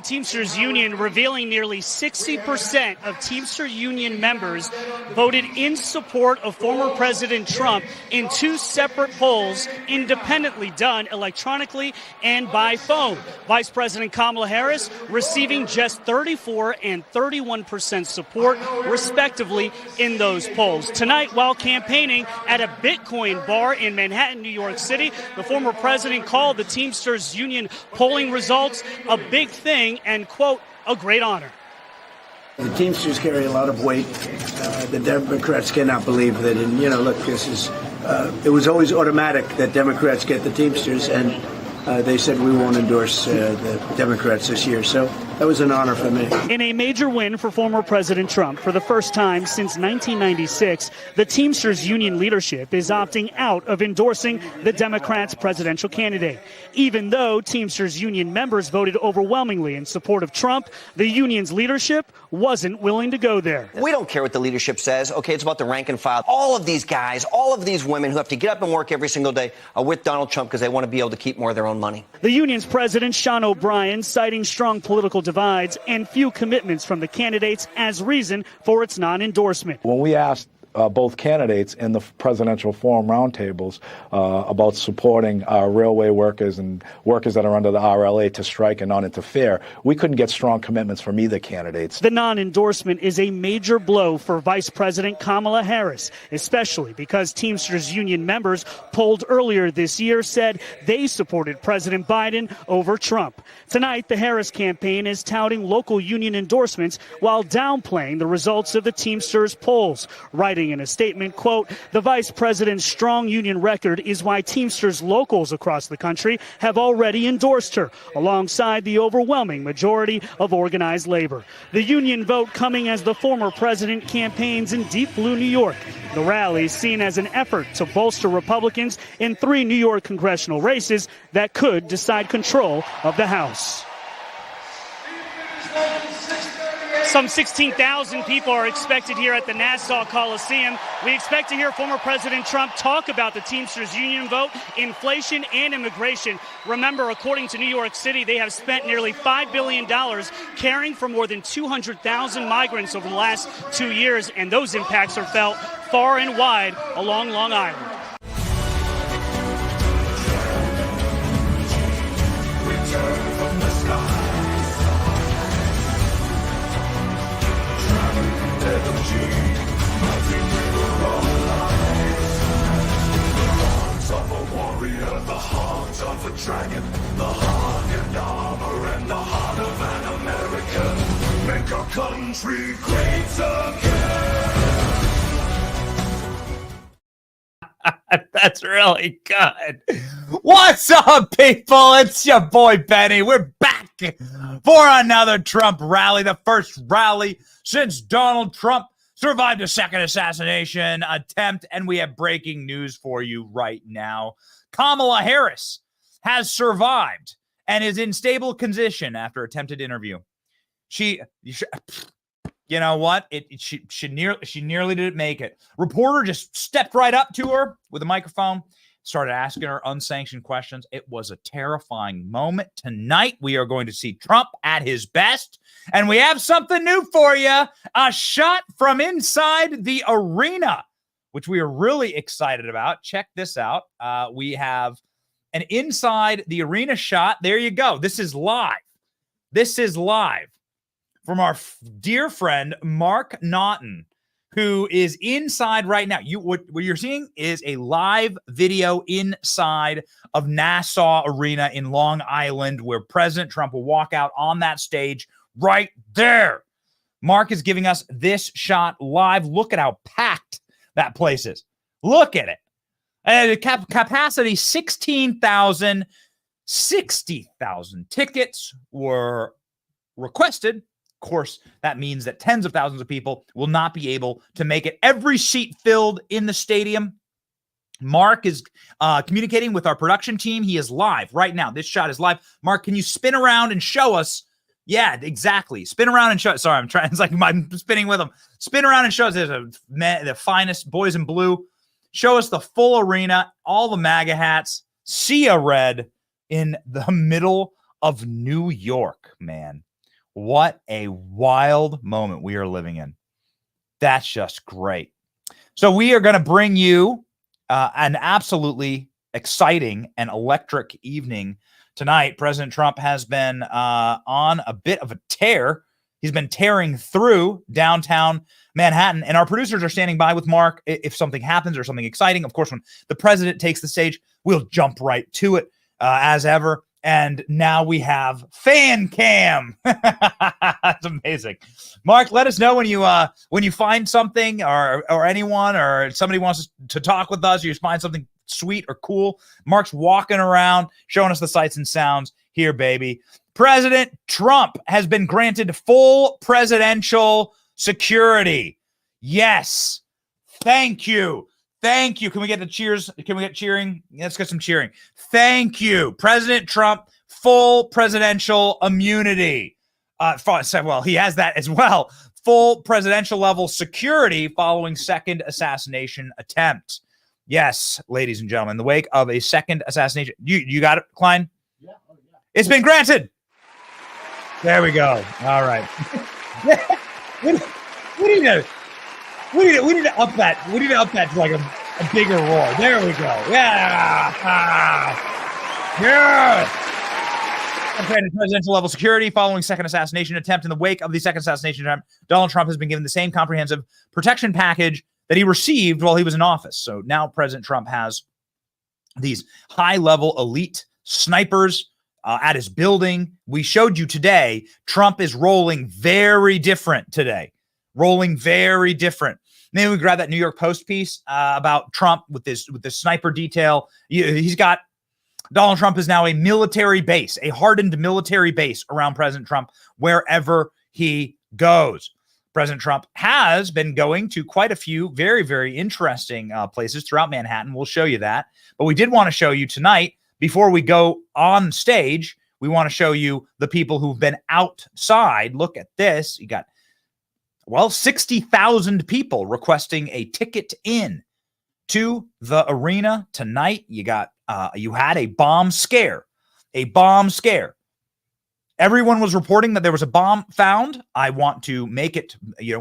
Teamsters Union revealing nearly 60% of Teamster Union members voted in support of former President Trump in two separate polls independently done electronically and by phone. Vice President Kamala Harris receiving just 34 and 31% support, respectively, in those polls. Tonight, while campaigning at a Bitcoin bar in Manhattan, New York City, the former president called the Teamsters Union polling results a big thing and, quote, a great honor. The Teamsters carry a lot of weight. The Democrats cannot believe that. And, look, it was always automatic that Democrats get the Teamsters, and they said we won't endorse the Democrats this year. So that was an honor for me. In a major win for former President Trump, for the first time since 1996, the Teamsters Union leadership is opting out of endorsing the Democrats' presidential candidate. Even though Teamsters Union members voted overwhelmingly in support of Trump, the union's leadership wasn't willing to go there. We don't care what the leadership says. Okay, it's about the rank and file. All of these guys, all of these women who have to get up and work every single day are with Donald Trump because they want to be able to keep more of their own money. The union's president, Sean O'Brien, citing strong political divides and few commitments from the candidates as reason for its non-endorsement. When we asked both candidates in the presidential forum roundtables about supporting our railway workers and workers that are under the RLA to strike and not interfere, we couldn't get strong commitments from either candidates. The non-endorsement is a major blow for Vice President Kamala Harris, especially because Teamsters Union members polled earlier this year said they supported President Biden over Trump. Tonight, the Harris campaign is touting local union endorsements while downplaying the results of the Teamsters polls, writing in a statement, quote, the vice president's strong union record is why Teamsters locals across the country have already endorsed her, alongside the overwhelming majority of organized labor. The union vote coming as the former president campaigns in deep blue New York. The rally seen as an effort to bolster Republicans in 3 New York congressional races that could decide control of the House. Some 16,000 people are expected here at the Nassau Coliseum. We expect to hear former President Trump talk about the Teamsters Union vote, inflation, and immigration. Remember, according to New York City, they have spent nearly $5 billion caring for more than 200,000 migrants over the last 2 years, and those impacts are felt far and wide along Long Island. Of a dragon, the heart and armor and the heart of an American. Make our country great again. That's really good. What's up, people? It's your boy Benny. We're back for another Trump rally, the first rally since Donald Trump survived a second assassination attempt, and we have breaking news for you right now. Kamala Harris has survived and is in stable condition after attempted interview. You know what? She nearly didn't make it. Reporter just stepped right up to her with a microphone, started asking her unsanctioned questions. It was a terrifying moment. Tonight, we are going to see Trump at his best, and we have something new for you, a shot from inside the arena, which we are really excited about. Check this out. We have an inside the arena shot. There you go. This is live. This is live from our dear friend, Mark Naughton, who is inside right now. What you're seeing is a live video inside of Nassau Arena in Long Island, where President Trump will walk out on that stage right there. Mark is giving us this shot live. Look at how packed that place is. Look at it. Capacity 16,000, 60,000 tickets were requested. Of course, that means that tens of thousands of people will not be able to make it. Every seat filled in the stadium. Mark is communicating with our production team. He is live right now. This shot is live. Mark, can you spin around and show us? Yeah, exactly. Spin around and show. Sorry, I'm trying. It's like I'm spinning with him. Spin around and show us the finest boys in blue. Show us the full arena, all the MAGA hats, sea red in the middle of New York, man. What a wild moment we are living in. That's just great. So we are going to bring you an absolutely exciting and electric evening tonight. President Trump has been on a bit of a tear. He's been tearing through downtown Manhattan, and our producers are standing by with Mark. If something happens or something exciting, of course, when the president takes the stage, we'll jump right to it as ever. And now we have fan cam. That's amazing. Mark, let us know when you find something or anyone or somebody wants to talk with us, or you find something sweet or cool. Mark's walking around, showing us the sights and sounds here, baby. President Trump has been granted full presidential security. Yes. Thank you. Thank you. Can we get the cheers? Can we get cheering? Let's get some cheering. Thank you. President Trump, full presidential immunity. Well, he has that as well. Full presidential level security following second assassination attempt. Yes, ladies and gentlemen, in the wake of a second assassination. You got it, Klein? Yeah. Oh, yeah. It's been granted. There we go. All right. We need to up that. We need to up that to like a bigger roar. There we go. Yeah. Yeah. Granted presidential level security following second assassination attempt. In the wake of the second assassination attempt, Donald Trump has been given the same comprehensive protection package that he received while he was in office. So now President Trump has these high-level elite snipers at his building. We showed you today, Trump is rolling very different today. Rolling very different. Maybe we grab that New York Post piece about Trump with this sniper detail. Donald Trump is now a military base, a hardened military base around President Trump wherever he goes. President Trump has been going to quite a few very, very interesting places throughout Manhattan. We'll show you that. But we did want to show you tonight, before we go on stage, we want to show you the people who've been outside. Look at this. You got, 60,000 people requesting a ticket in to the arena tonight. You got, you had a bomb scare. Everyone was reporting that there was a bomb found. I want to make it, we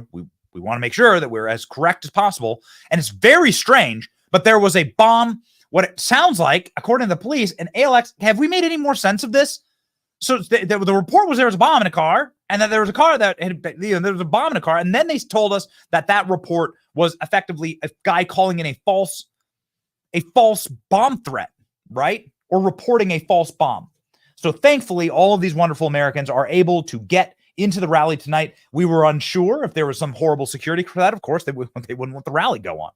want to make sure that we're as correct as possible. And it's very strange, but there was a bomb, what it sounds like, according to the police, and ALX, have we made any more sense of this? So the report was there was a bomb in a car, and that there was a car that had, there was a bomb in a car. And then they told us that report was effectively a guy calling in a false bomb threat, right? Or reporting a false bomb. So thankfully, all of these wonderful Americans are able to get into the rally tonight. We were unsure if there was some horrible security for that. Of course, they wouldn't let the rally go on.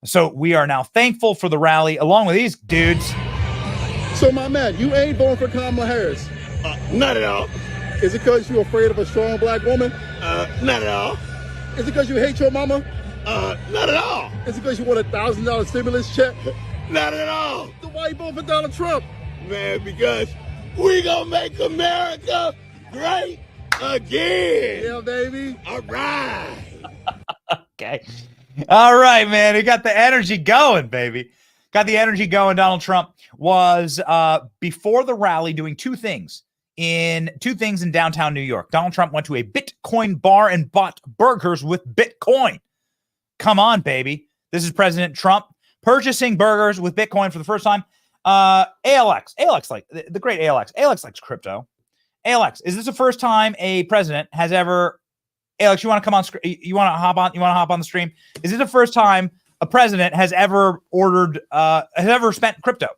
So we are now thankful for the rally, along with these dudes. So, my man, you ain't voting for Kamala Harris? Not at all. Is it because you're afraid of a strong black woman? Not at all. Is it because you hate your mama? Not at all. Is it because you want $1,000 stimulus check? Not at all. So why you voting for Donald Trump? Man, because we gonna make America great again. Yeah, baby. All right. Okay. All right, man. We got the energy going, baby. Got the energy going. Donald Trump was before the rally doing two things in downtown New York. Donald Trump went to a Bitcoin bar and bought burgers with Bitcoin. Come on, baby. This is President Trump purchasing burgers with Bitcoin for the first time. ALX, like the great ALX likes crypto. ALX, is this the first time a president has ever? ALX, you want to come on? You want to hop on? You want to hop on the stream? Is this the first time a president has ever spent crypto?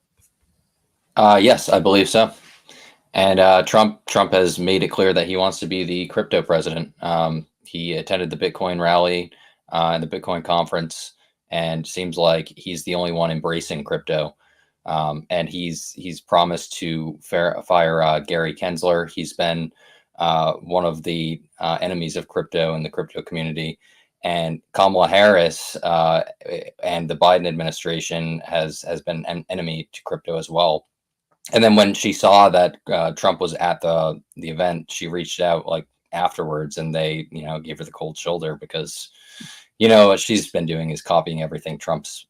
Yes, I believe so. And Trump has made it clear that he wants to be the crypto president. He attended the Bitcoin rally and the Bitcoin conference, and seems like he's the only one embracing crypto. And he's promised to fire Gary Gensler. He's been one of the enemies of crypto in the crypto community. And Kamala Harris and the Biden administration has been an enemy to crypto as well. And then when she saw that Trump was at the event, she reached out like afterwards, and they gave her the cold shoulder because what she's been doing is copying everything Trump's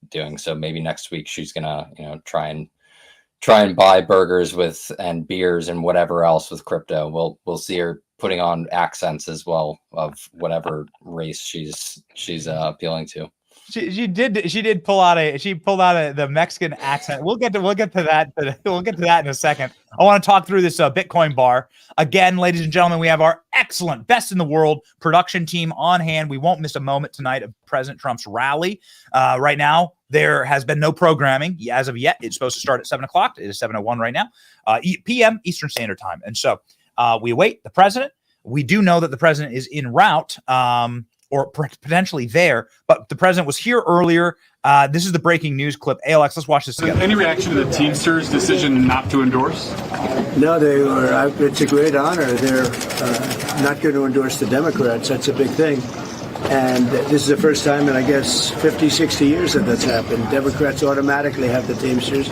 doing. So maybe next week she's gonna try and buy burgers and beers and whatever else with crypto. We'll see her putting on accents as well of whatever race she's appealing to. She did pull out the Mexican accent. We'll get to that. We'll get to that in a second. I want to talk through this Bitcoin bar again, ladies and gentlemen. We have our excellent, best in the world production team on hand. We won't miss a moment tonight of President Trump's rally. Right now, there has been no programming as of yet. It's supposed to start at 7 o'clock. It is 7:01 right now, p.m. Eastern Standard Time, and so we await the president. We do know that the president is en route. Or potentially there, but the president was here earlier. This is the breaking news clip. ALX, let's watch this together. Any reaction to the Teamsters' decision not to endorse? No, they were. It's a great honor. They're not going to endorse the Democrats. That's a big thing. And this is the first time in, I guess, 50, 60 years that that's happened. Democrats automatically have the Teamsters.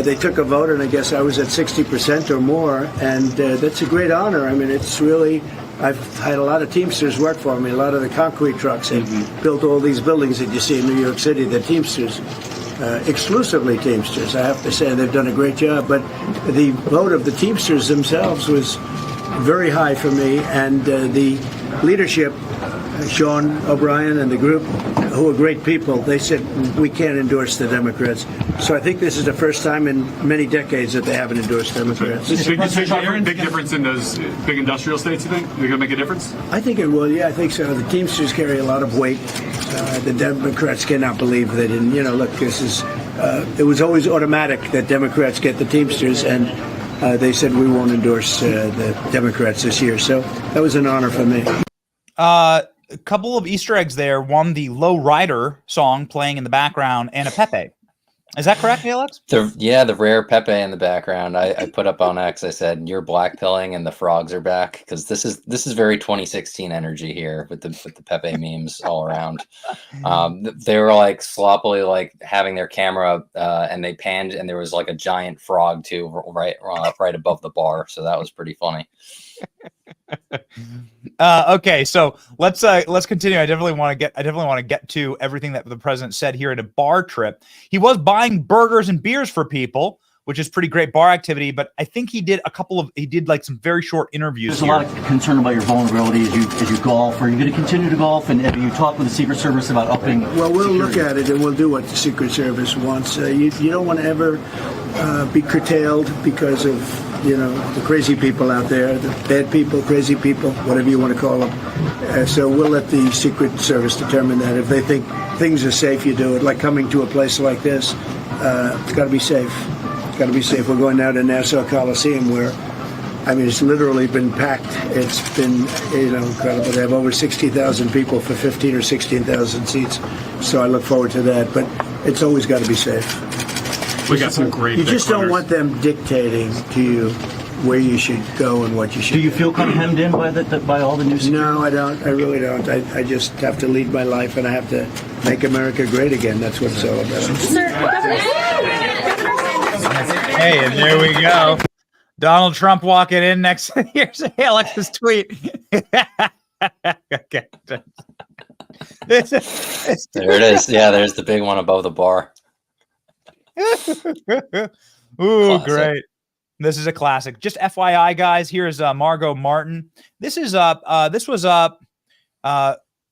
They took a vote, and I guess I was at 60% or more, and that's a great honor. I mean, it's really... I've had a lot of Teamsters work for me, a lot of the concrete trucks. They built all these buildings that you see in New York City, the Teamsters, exclusively Teamsters. I have to say they've done a great job. But the vote of the Teamsters themselves was very high for me. And the leadership, Sean O'Brien and the group, who are great people, they said, we can't endorse the Democrats. So I think this is the first time in many decades that they haven't endorsed Democrats. Big difference in those big industrial states, you think? They're going to make a difference? I think it will, yeah, I think so. The Teamsters carry a lot of weight. The Democrats cannot believe that. And, you know, look, this is, it was always automatic that Democrats get the Teamsters, and they said we won't endorse the Democrats this year. So that was an honor for me. A couple of Easter eggs there. One, the Low Rider song playing in the background, and a Pepe. Is that correct, Alex? The rare Pepe in the background. I put up on X. I said, "You're blackpilling, and the frogs are back," because this is very 2016 energy here with the Pepe memes all around. They were like sloppily like having their camera, and they panned, and there was like a giant frog too, right above the bar. So that was pretty funny. Okay, so let's continue. I definitely want to get to everything that the president said here at a bar trip. He was buying burgers and beers for people, which is pretty great bar activity. But I think he did like some very short interviews. There's a lot of concern about your vulnerability as you golf. Are you going to continue to golf? And have you talked with the Secret Service about upping? Well, we'll look at it and we'll do what the Secret Service wants. You don't want to ever be curtailed because of the crazy people out there, the bad people, crazy people, whatever you want to call them. So we'll let the Secret Service determine that. If they think things are safe, you do it. Like coming to a place like this, it's got to be safe. It's got to be safe. We're going now to Nassau Coliseum where, I mean, it's literally been packed. It's been, incredible. They have over 60,000 people for 15 or 16,000 seats. So I look forward to that. But it's always got to be safe. We got some great. You just don't want them dictating to you where you should go and what you should. Do you feel kind of hemmed in by all the new security? No, I don't. I really don't. I just have to lead my life, and I have to make America great again. That's what it's all about. Hey, and there we go. Donald Trump walking in next. Here's Alex's tweet. Okay. There it is. Yeah, there's the big one above the bar. Ooh, classic. Great. This is a classic. Just FYI, guys, here's Margot Martin. This was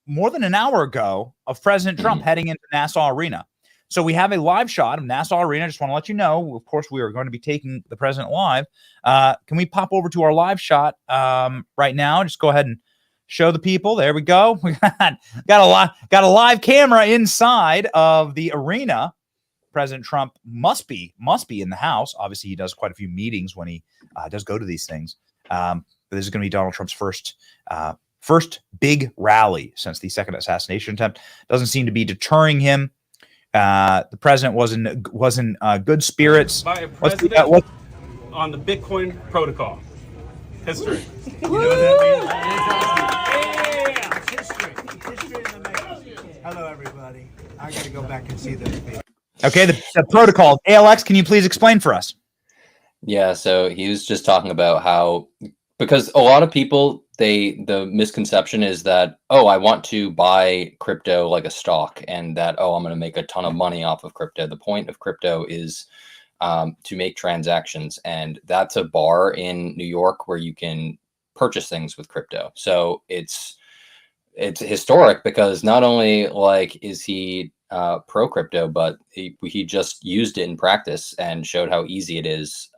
more than an hour ago of President Trump heading into Nassau Arena. So we have a live shot of Nassau Arena. Just want to let you know, of course, we are going to be taking the president live. Can we pop over to our live shot right now? Just go ahead and show the people. There we go. We got a live camera inside of the arena. President Trump must be in the house. Obviously, he does quite a few meetings when he does go to these things. But this is going to be Donald Trump's first big rally since the second assassination attempt. Doesn't seem to be deterring him. The president was in good spirits. By a president on the Bitcoin protocol. History. You know what that means? History in the making. Hello, everybody. I got to go back and see this video. Okay, the protocol. ALX, can you please explain for us? Yeah, so he was just talking about how, because a lot of people, the misconception is that, oh, I want to buy crypto like a stock, and that, oh, I'm going to make a ton of money off of crypto. The point of crypto is to make transactions, and that's a bar in New York where you can purchase things with crypto. So it's historic because not only like is he pro crypto, but he just used it in practice and showed how easy it is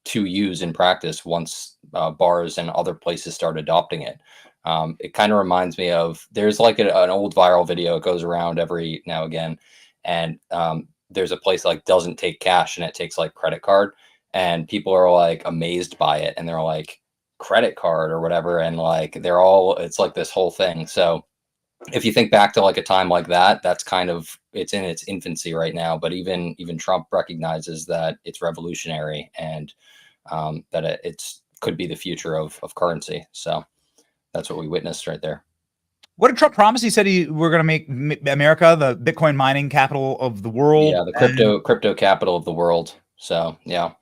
to use in practice once bars and other places start adopting it. It kind of reminds me of, there's like an old viral video. It goes around every now and again. And there's a place like doesn't take cash and it takes like credit card. And people are like amazed by it. And they're like, credit card or whatever. And like, it's like this whole thing. So if you think back to like a time like that, that's kind of, it's in its infancy right now. But even Trump recognizes that it's revolutionary and that it's could be the future of currency. So that's what we witnessed right there. What did Trump promise? He said we're going to make America the Bitcoin mining capital of the world. Yeah, the crypto capital of the world. So yeah,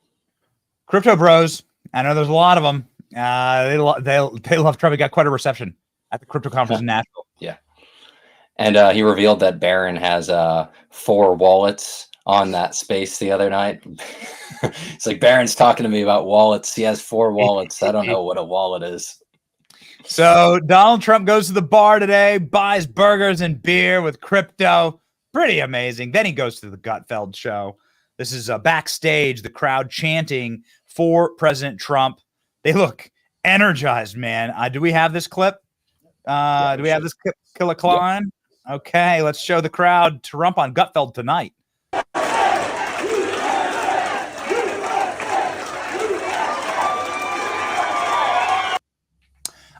crypto bros. I know there's a lot of them. They love Trump. He got quite a reception at the crypto conference in Nashville. Yeah, and he revealed that Barron has 4 wallets on that space the other night. It's like, Barron's talking to me about wallets. He has 4 wallets. I don't know what a wallet is. So Donald Trump goes to the bar today, buys burgers and beer with crypto. Pretty amazing. Then he goes to the Gutfeld show. This is backstage, the crowd chanting for President Trump. They look energized, man. Do we have this clip? Do we have this clip, Killer Klein? Yeah. Okay, let's show the crowd Trump on Gutfeld tonight.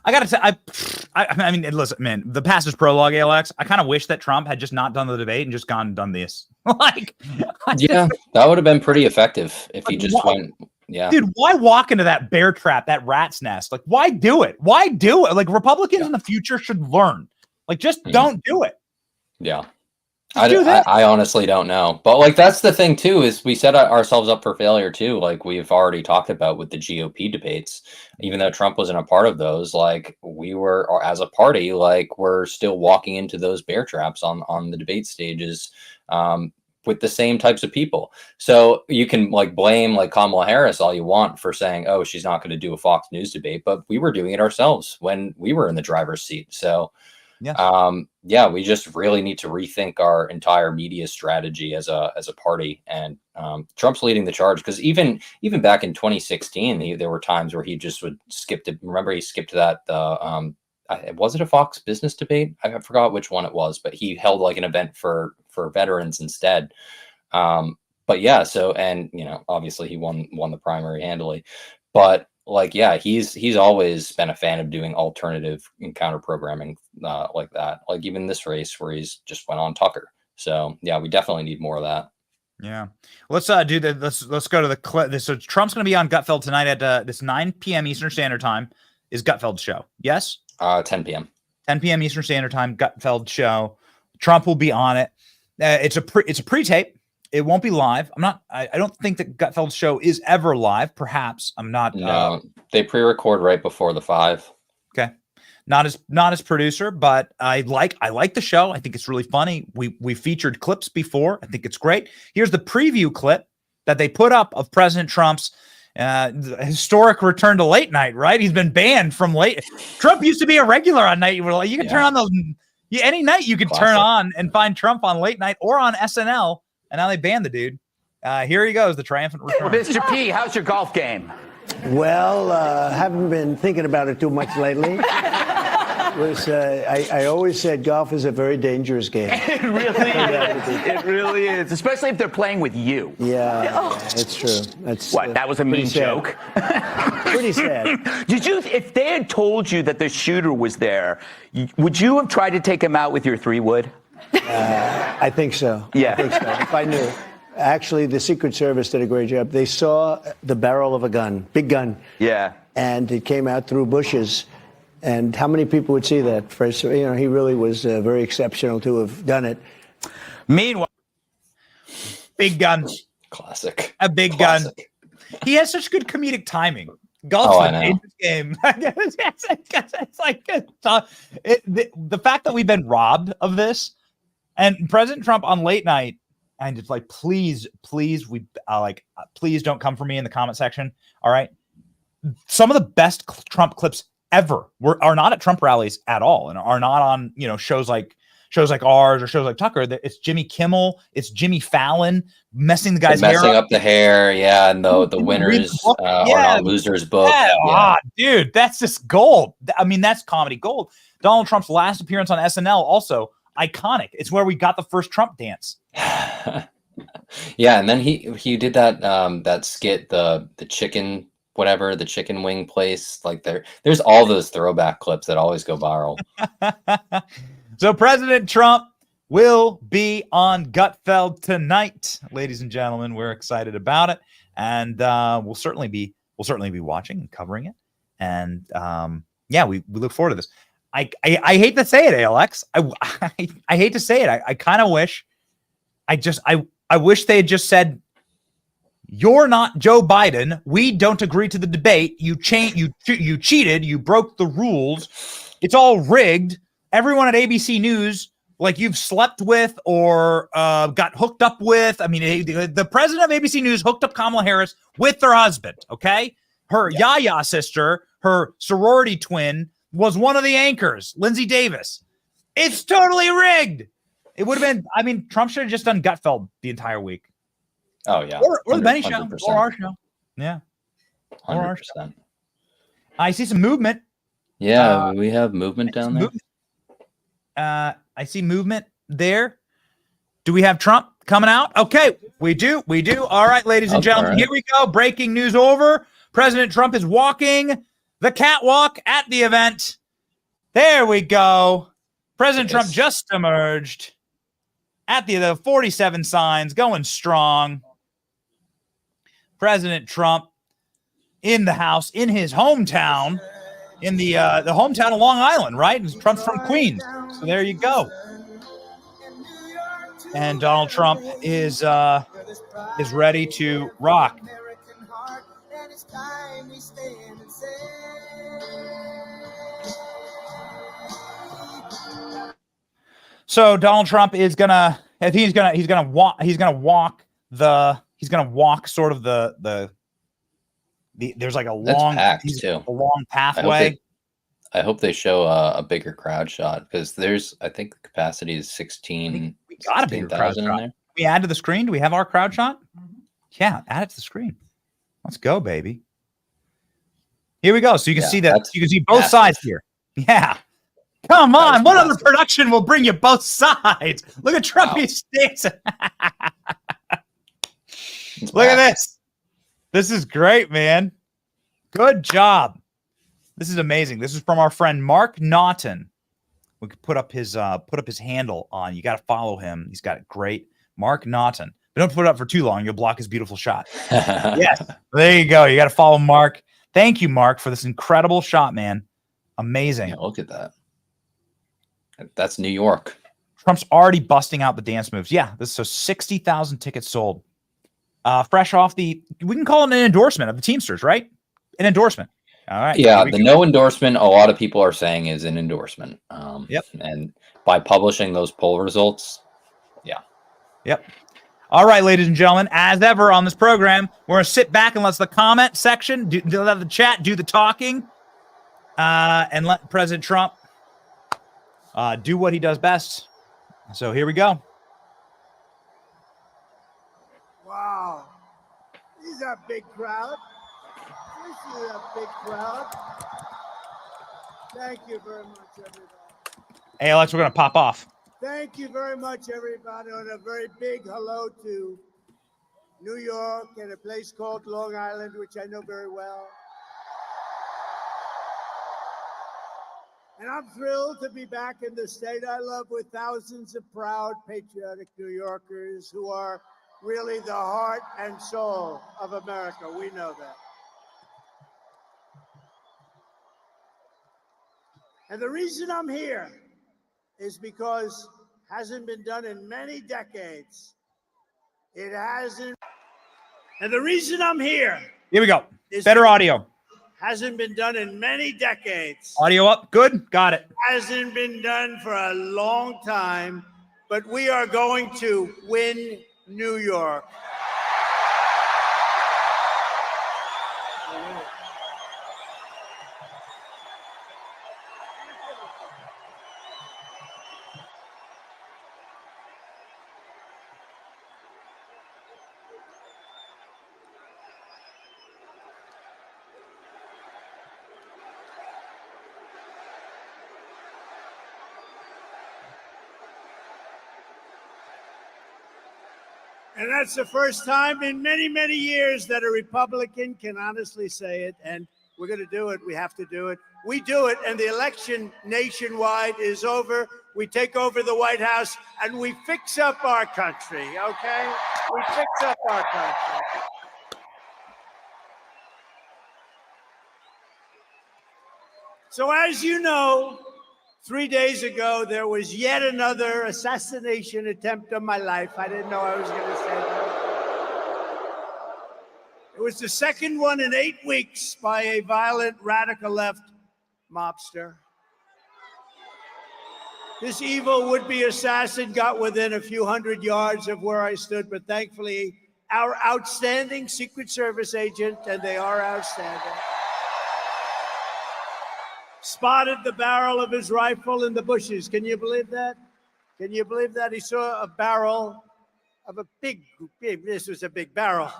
I gotta say, I mean, listen, man, the pastor's prologue, Alex. I kind of wish that Trump had just not done the debate and just gone and done this. Like, yeah, that would have been pretty effective if he just went. Yeah, dude, why walk into that bear trap, that rat's nest? Like, why do it? Why do it? Like, Republicans in the future should learn. Like, just don't do it. Yeah. I honestly don't know. But like, that's the thing too, is we set ourselves up for failure too. Like we've already talked about with the GOP debates, even though Trump wasn't a part of those, like we were, or as a party, like we're still walking into those bear traps on the debate stages with the same types of people. So you can like blame like Kamala Harris all you want for saying, oh, she's not going to do a Fox News debate, but we were doing it ourselves when we were in the driver's seat. So yeah, we just really need to rethink our entire media strategy as a party. And Trump's leading the charge, because even back in 2016, there were times where he just would skip to. Remember, he skipped that was it a Fox Business debate? I forgot which one it was, but he held like an event for veterans instead. But yeah, so, and you know, obviously he won the primary handily, but. Like, yeah, he's always been a fan of doing alternative and counter programming like that. Like even this race where he's just went on Tucker. So yeah, we definitely need more of that. Yeah, let's do that. Let's go to the clip. So Trump's going to be on Gutfeld tonight at this 9 p.m. Eastern Standard Time. Is Gutfeld show? Yes. 10 p.m. 10 p.m. Eastern Standard Time. Gutfeld show. Trump will be on it. It's a pre-tape. It won't be live. I don't think that Gutfeld's show is ever live. Perhaps I'm not. No, they pre-record right before the 5. Okay, not as producer, but I like the show. I think it's really funny. We featured clips before. I think it's great. Here's the preview clip that they put up of President Trump's historic return to late night. Right, he's been banned from late. Trump used to be a regular on night. You can turn on those any night. You can turn on and find Trump on late night or on SNL. And now they banned the dude. Here he goes, the triumphant return. Mr. P, how's your golf game? Well, haven't been thinking about it too much lately. I always said golf is a very dangerous game. It really is. It really is, especially if they're playing with you. Yeah, it's true. That's what? That was a mean joke. Pretty sad. Did you? If they had told you that the shooter was there, would you have tried to take him out with your 3-wood? I think so. Yeah. I think so. If I knew. Actually, the Secret Service did a great job. They saw the barrel of a gun, big gun. Yeah. And it came out through bushes. And how many people would see that? First, you know, he really was very exceptional to have done it. Meanwhile, big gun. Classic. A big gun. He has such good comedic timing. Golf's a dangerous game. It's like the fact that we've been robbed of this. And President Trump on late night, and it's like, please don't come for me in the comment section. All right. some of the best Trump clips ever are not at Trump rallies at all, and are not on shows like ours or shows like Tucker. It's Jimmy Kimmel, it's Jimmy Fallon messing the guy's hair messing up. up the hair, yeah, and the winners are not losers book. Yeah. Dude, that's just gold. I mean, that's comedy gold. Donald Trump's last appearance on SNL, also iconic. It's where we got the first Trump dance. Yeah, and then he did that skit, the chicken whatever, the chicken wing place. Like there's all those throwback clips that always go viral. So President Trump will be on Gutfeld tonight, ladies and gentlemen. We're excited about it, and we'll certainly be watching and covering it. And we look forward to this. I hate to say it, ALX. I hate to say it. I kind of wish. I wish they had just said, "You're not Joe Biden. We don't agree to the debate. You cheated. You broke the rules. It's all rigged. Everyone at ABC News, like you've slept with or got hooked up with." I mean, the president of ABC News hooked up Kamala Harris with her husband. Okay, her Yaya sister, her sorority twin, was one of the anchors, Lindsay Davis. It's totally rigged. It would have been. I mean, Trump should have just done Gutfeld the entire week. Oh yeah, or the Benny show, or our show. Yeah, 100%. I see some movement. Yeah, we have movement down there. I see movement there. Do we have Trump coming out? Okay, we do. All right, ladies and gentlemen, here we go. Breaking news over. President Trump is walking the catwalk at the event. There we go. President Trump just emerged at the 47 signs, going strong. President Trump in the house, in his hometown, in the hometown of Long Island, right? Trump's from Queens, so there you go. And Donald Trump is ready to rock. So Donald Trump is gonna walk sort of the there's like a long pathway. I hope they show a bigger crowd shot, because I think the capacity is 16. We got a bigger crowd shot. There. We add to the screen. Do we have our crowd shot? Yeah, add it to the screen. Let's go, baby. Here we go. So you can see that. You can see both sides here. Yeah. Come on. What other production will bring you both sides? Look at Trumpy's sticks. Look at this. This is great, man. Good job. This is amazing. This is from our friend Mark Naughton. We could put up his handle on. You got to follow him. He's got it great. Mark Naughton. But don't put it up for too long. You'll block his beautiful shot. Yes. There you go. You got to follow Mark. Thank you, Mark, for this incredible shot, man. Amazing. Yeah, look at that. That's New York. Trump's already busting out the dance moves. Yeah, this is 60,000 tickets sold. Fresh off we can call it an endorsement of the Teamsters, right? An endorsement. All right. Yeah, the no endorsement, a lot of people are saying, is an endorsement. Yep. And by publishing those poll results, yeah. Yep. All right, ladies and gentlemen, as ever on this program, we're going to sit back and let the comment section, let the chat do the talking, and let President Trump do what he does best. So here we go. Wow. This is a big crowd. This is a big crowd. Thank you very much, everybody. Hey, Alex, we're going to pop off. Thank you very much, everybody, and a very big hello to New York and a place called Long Island, which I know very well. And I'm thrilled to be back in the state I love with thousands of proud, patriotic New Yorkers who are really the heart and soul of America. We know that. And the reason I'm here is because it hasn't been done in many decades. It hasn't. And the reason I'm here. Here we go. Better audio. Hasn't been done in many decades. Audio up. Good. Got it. Hasn't been done for a long time, but we are going to win New York. And that's the first time in many, many years that a Republican can honestly say it. And we're going to do it. We have to do it. We do it. And the election nationwide is over. We take over the White House and we fix up our country. Okay? We fix up our country. So as you know, 3 days ago, there was yet another assassination attempt on my life. I didn't know I was going to say that. It was the second one in 8 weeks by a violent radical left mobster. This evil would-be assassin got within a few hundred yards of where I stood, but thankfully, our outstanding Secret Service agent, and they are outstanding, spotted the barrel of his rifle in the bushes. Can you believe that? Can you believe that? He saw a barrel of a big, this was a big barrel.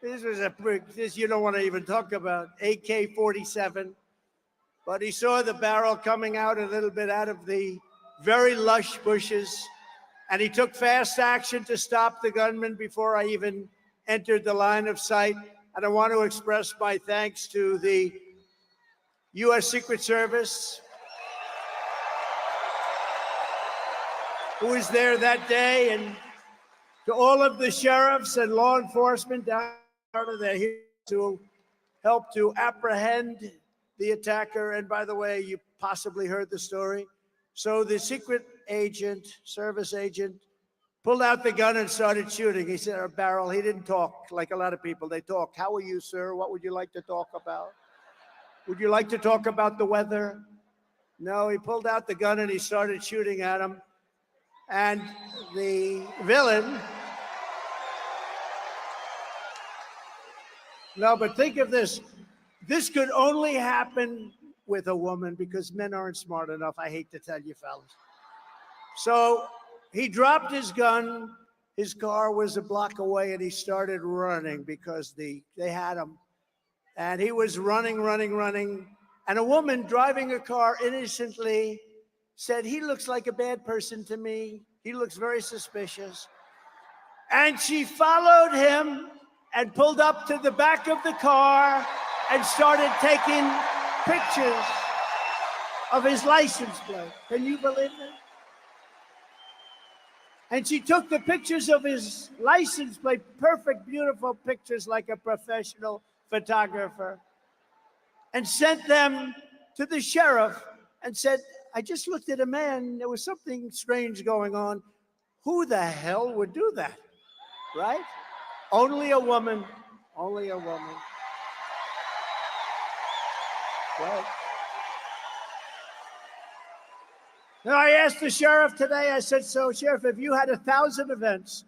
This you don't want to even talk about, AK-47. But he saw the barrel coming out a little bit out of the very lush bushes, and he took fast action to stop the gunman before I even entered the line of sight. And I want to express my thanks to the U.S. Secret Service, who was there that day, and to all of the sheriffs and law enforcement down there here to help to apprehend the attacker. And by the way, you possibly heard the story. So the secret agent, service agent, pulled out the gun and started shooting. He said, a barrel. He didn't talk like a lot of people. They talk. How are you, sir? What would you like to talk about? Would you like to talk about the weather? No, he pulled out the gun and he started shooting at him. And the villain, no, but think of this. This could only happen with a woman because men aren't smart enough. I hate to tell you, fellas. So he dropped his gun. His car was a block away and he started running because they had him. And he was running. And a woman driving a car innocently said, he looks like a bad person to me. He looks very suspicious. And she followed him and pulled up to the back of the car and started taking pictures of his license plate. Can you believe it? And she took the pictures of his license plate, perfect, beautiful pictures like a professional photographer, and sent them to the sheriff and said, I just looked at a man. There was something strange going on. Who the hell would do that, right? Only a woman. Only a woman. Right. Now, I asked the sheriff today, I said, so, Sheriff, if you had 1,000 events,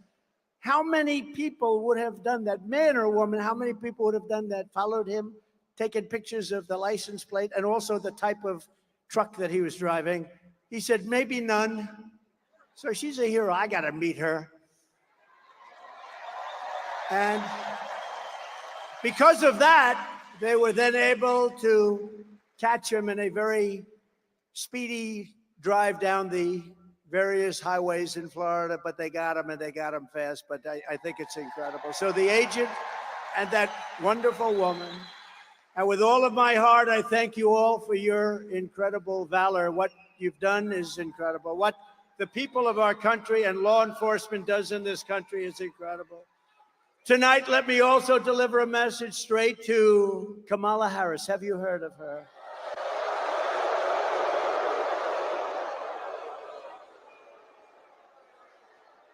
how many people would have done that? Man or woman, how many people would have done that, followed him, taken pictures of the license plate and also the type of truck that he was driving? He said, maybe none. So she's a hero. I got to meet her. And because of that, they were then able to catch him in a very speedy drive down the various highways in Florida, but they got him, and they got him fast. But I think it's incredible. So the agent and that wonderful woman, and with all of my heart, I thank you all for your incredible valor. What you've done is incredible. What the people of our country and law enforcement does in this country is incredible. Tonight, let me also deliver a message straight to Kamala Harris. Have you heard of her?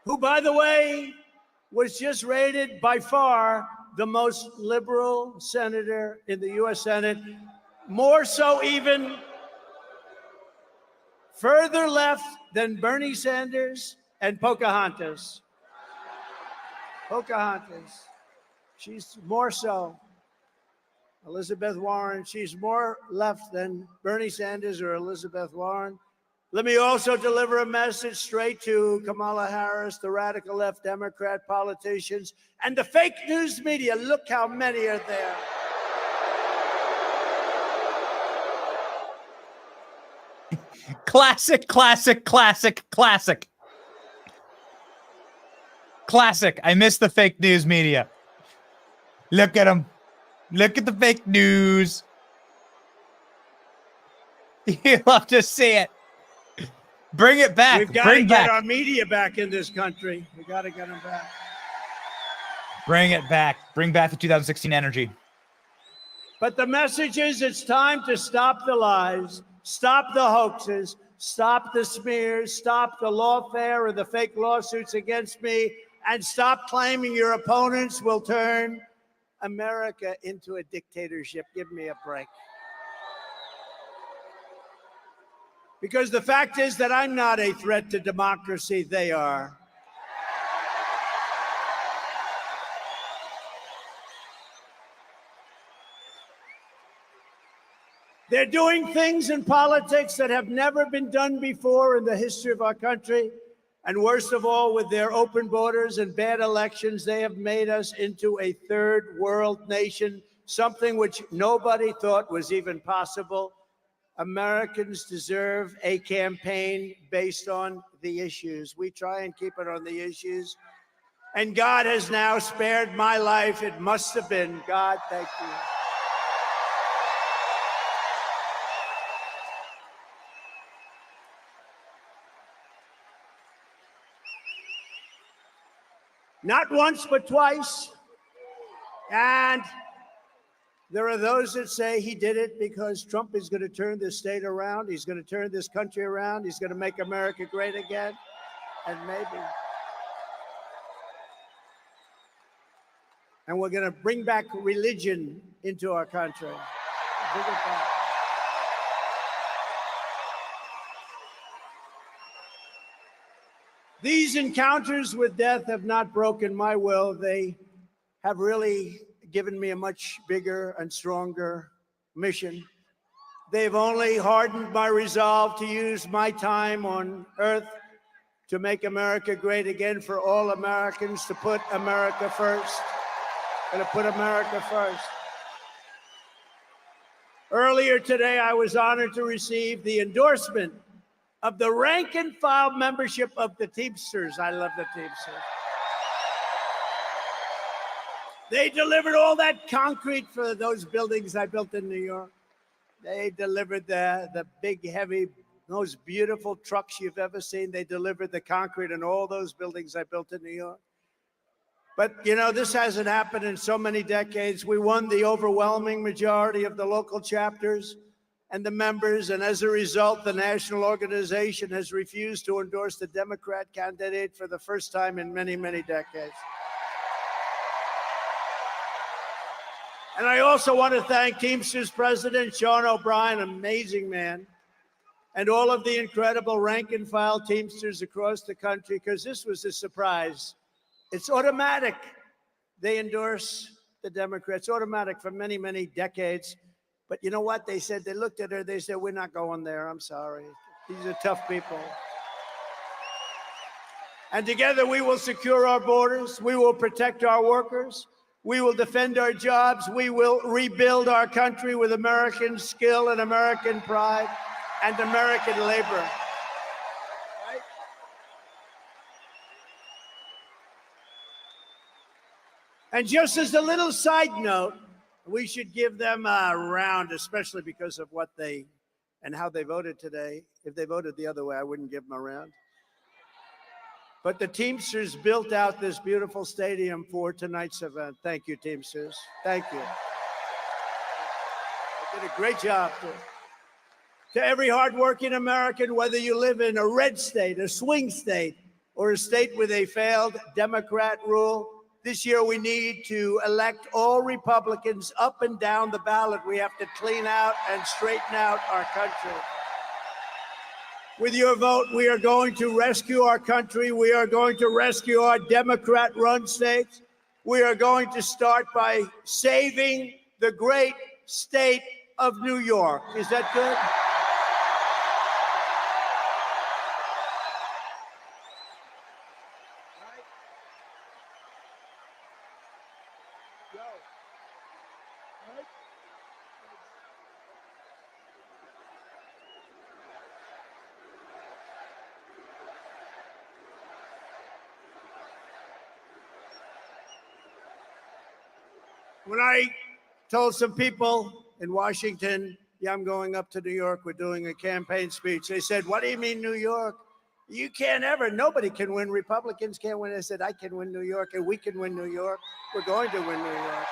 Who, by the way, was just rated by far the most liberal senator in the U.S. Senate, more so even further left than Bernie Sanders and Pocahontas. Pocahontas. She's more so. Elizabeth Warren, she's more left than Bernie Sanders or Elizabeth Warren. Let me also deliver a message straight to Kamala Harris, the radical left Democrat politicians, and the fake news media. Look how many are there. Classic. Classic. I miss the fake news media. Look at them. Look at the fake news. You love to see it. Bring it back. We've got to get our media back in this country. We got to get them back. Bring it back. Bring back the 2016 energy. But the message is it's time to stop the lies, stop the hoaxes, stop the smears, stop the lawfare or the fake lawsuits against me, and stop claiming your opponents will turn America into a dictatorship. Give me a break. Because the fact is that I'm not a threat to democracy, they are. They're doing things in politics that have never been done before in the history of our country. And worst of all, with their open borders and bad elections, they have made us into a third world nation, something which nobody thought was even possible. Americans deserve a campaign based on the issues. We try and keep it on the issues. And God has now spared my life. It must have been God. Thank you. Not once, but twice. And there are those that say he did it because Trump is going to turn this state around. He's going to turn this country around. He's going to make America great again. And maybe. And we're going to bring back religion into our country. Bring it back. These encounters with death have not broken my will. They have really given me a much bigger and stronger mission. They've only hardened my resolve to use my time on earth to make America great again, for all Americans, to put America first. Going to put America first. Earlier today, I was honored to receive the endorsement of the rank and file membership of the Teamsters. I love the Teamsters. They delivered all that concrete for those buildings I built in New York. They delivered the big, heavy, most beautiful trucks you've ever seen. They delivered the concrete in all those buildings I built in New York. But, you know, this hasn't happened in so many decades. We won the overwhelming majority of the local chapters and the members, and as a result, the national organization has refused to endorse the Democrat candidate for the first time in many, many decades. And I also want to thank Teamsters President Sean O'Brien, amazing man, and all of the incredible rank and file Teamsters across the country, because this was a surprise. It's automatic. They endorse the Democrats, automatic for many, many decades. But you know what? They said, they looked at her, they said, we're not going there. I'm sorry. These are tough people. And together we will secure our borders. We will protect our workers. We will defend our jobs. We will rebuild our country with American skill and American pride and American labor. Right? And just as a little side note, we should give them a round, especially because of what they and how they voted today. If they voted the other way, I wouldn't give them a round. But the Teamsters built out this beautiful stadium for tonight's event. Thank you, Teamsters. Thank you. They did a great job. To every hardworking American, whether you live in a red state, a swing state, or a state with a failed Democrat rule, this year we need to elect all Republicans up and down the ballot. We have to clean out and straighten out our country. With your vote, we are going to rescue our country. We are going to rescue our Democrat-run states. We are going to start by saving the great state of New York. Is that good? When I told some people in Washington, yeah, I'm going up to New York, we're doing a campaign speech, they said, what do you mean New York? You can't ever, nobody can win. Republicans can't win. I said, I can win New York and we can win New York. We're going to win New York.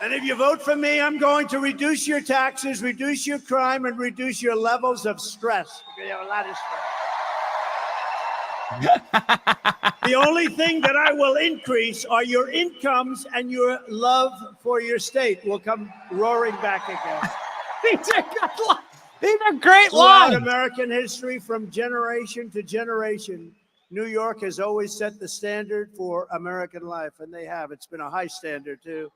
And if you vote for me, I'm going to reduce your taxes, reduce your crime, and reduce your levels of stress. You're going to have a lot of stress. The only thing that I will increase are your incomes, and your love for your state will come roaring back again. These are great Throughout lines. American history, from generation to generation, New York has always set the standard for American life, and they have. It's been a high standard, too.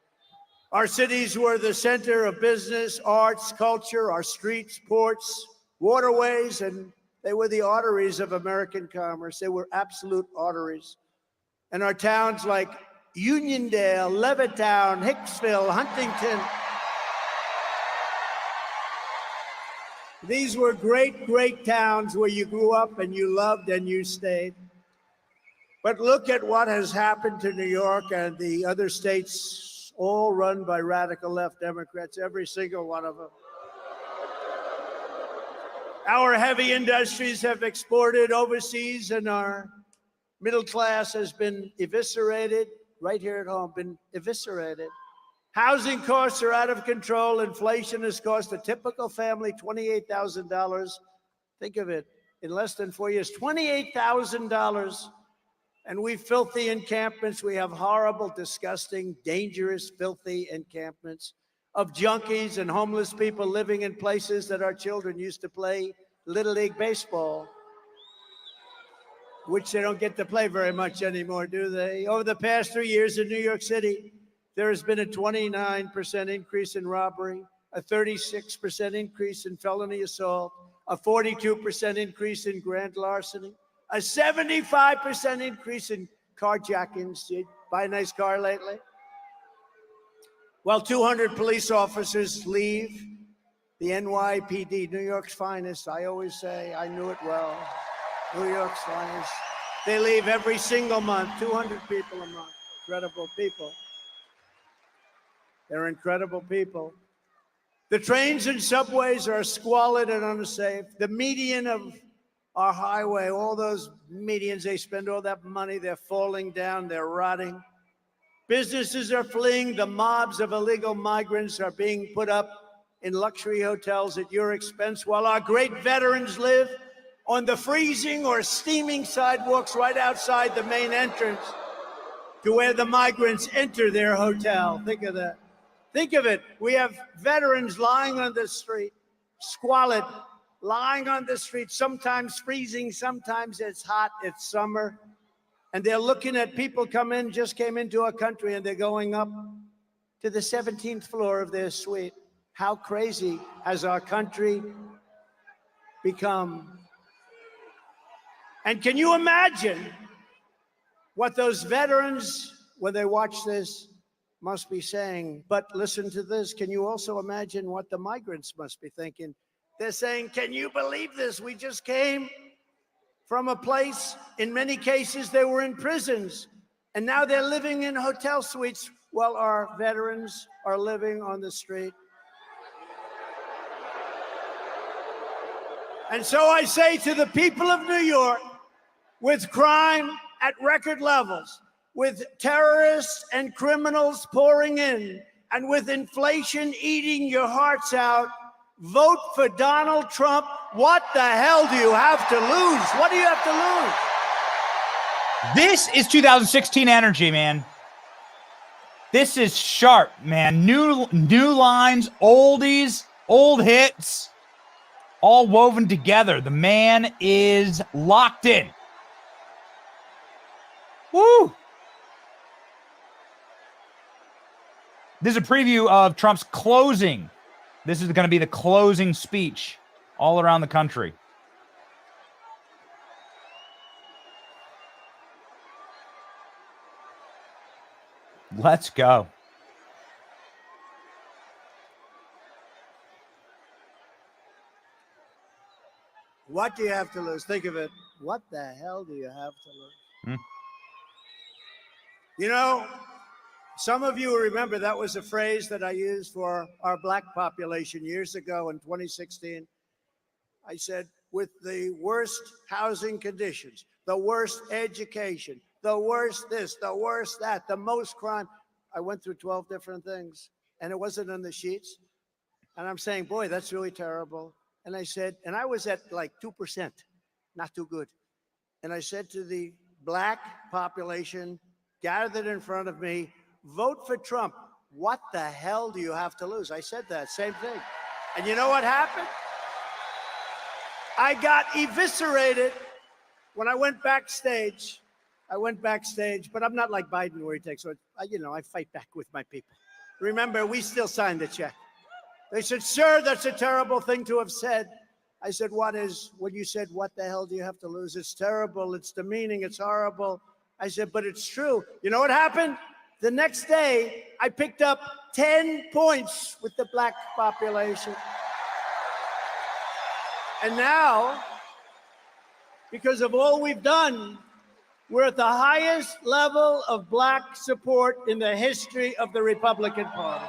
Our cities were the center of business, arts, culture, our streets, ports, waterways, and they were the arteries of American commerce. They were absolute arteries. And our towns like Uniondale, Levittown, Hicksville, Huntington, these were great, great towns where you grew up and you loved and you stayed. But look at what has happened to New York and the other states, all run by radical left Democrats, every single one of them. Our heavy industries have exported overseas, and our middle class has been eviscerated right here at home, been eviscerated. Housing costs are out of control. Inflation has cost a typical family $28,000. Think of it, in less than 4 years, $28,000. And we filthy encampments. We have horrible, disgusting, dangerous, filthy encampments of junkies and homeless people living in places that our children used to play Little League baseball, which they don't get to play very much anymore, do they? Over the past 3 years in New York City, there has been a 29% increase in robbery, a 36% increase in felony assault, a 42% increase in grand larceny, a 75% increase in carjackings. Did you buy a nice car lately? Well, 200 police officers leave the NYPD, New York's finest. I always say, I knew it well. New York's finest. They leave every single month, 200 people a month. Incredible people. They're incredible people. The trains and subways are squalid and unsafe. The median of our highway, all those medians, they spend all that money, they're falling down, they're rotting. Businesses are fleeing. The mobs of illegal migrants are being put up in luxury hotels at your expense, while our great veterans live on the freezing or steaming sidewalks right outside the main entrance to where the migrants enter their hotel. Think of that. Think of it. We have veterans lying on the street, squalid, lying on the street, sometimes freezing, sometimes it's hot, it's summer. And they're looking at people just came into our country, and they're going up to the 17th floor of their suite. How crazy has our country become? And can you imagine what those veterans, when they watch this, must be saying? But listen to this. Can you also imagine what the migrants must be thinking? They're saying, can you believe this? We just came from a place, in many cases, they were in prisons, and now they're living in hotel suites while our veterans are living on the street. And so I say to the people of New York, with crime at record levels, with terrorists and criminals pouring in, and with inflation eating your hearts out, vote for Donald Trump. What the hell do you have to lose? What do you have to lose? This is 2016 energy, man. This is sharp, man. New lines, oldies, old hits, all woven together. The man is locked in. Woo! This is a preview of Trump's closing. This is going to be the closing speech all around the country. Let's go. What do you have to lose? Think of it. What the hell do you have to lose? You know, Some of you remember that was a phrase that I used for our black population years ago in 2016. I said, with the worst housing conditions, the worst education, the worst this, the worst that, the most crime. I went through 12 different things, and it wasn't in the sheets. And I'm saying, boy, that's really terrible. And I said, and I was at like 2%, not too good. And I said to the black population gathered in front of me, vote for Trump. What the hell do you have to lose? I said that same thing. And you know what happened? I got eviscerated when I went backstage. But I'm not like Biden where he takes, I fight back with my people. Remember, we still signed the check. They said, sir, that's a terrible thing to have said. I said, when you said, what the hell do you have to lose? It's terrible, it's demeaning, it's horrible. I said, but it's true. You know what happened? The next day, I picked up 10 points with the black population. And now, because of all we've done, we're at the highest level of black support in the history of the Republican Party.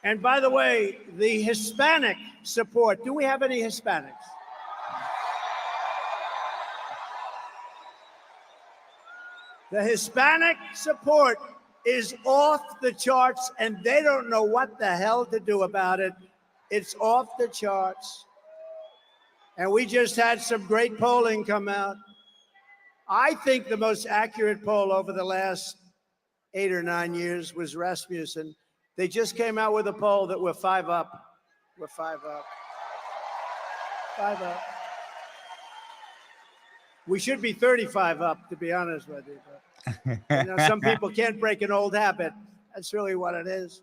And by the way, the Hispanic support, do we have any Hispanics? The Hispanic support is off the charts, and they don't know what the hell to do about it. It's off the charts. And we just had some great polling come out. I think the most accurate poll over the last 8 or 9 years was Rasmussen. They just came out with a poll that we're 5 up. We're 5 up. 5 up. We should be 35 up, to be honest with you. But, some people can't break an old habit. That's really what it is.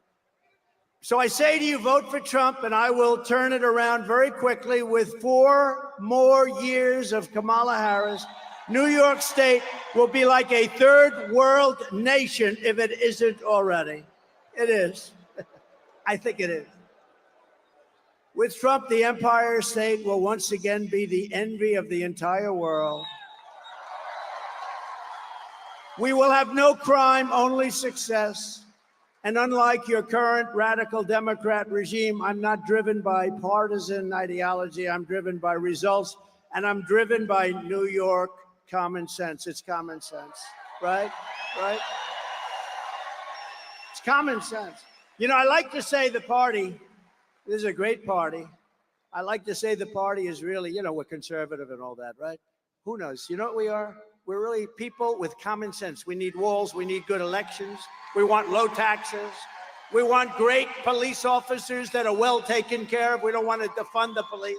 So I say to you, vote for Trump, and I will turn it around very quickly with 4 more years of Kamala Harris. New York State will be like a third world nation if it isn't already. It is. I think it is. With Trump, the Empire State will once again be the envy of the entire world. We will have no crime, only success. And unlike your current radical Democrat regime, I'm not driven by partisan ideology. I'm driven by results, and I'm driven by New York common sense. It's common sense, right? Right? It's common sense. I like to say the party, this is a great party. I like to say the party is really, we're conservative and all that, right? Who knows? You know what we are? We're really people with common sense. We need walls. We need good elections. We want low taxes. We want great police officers that are well taken care of. We don't want to defund the police.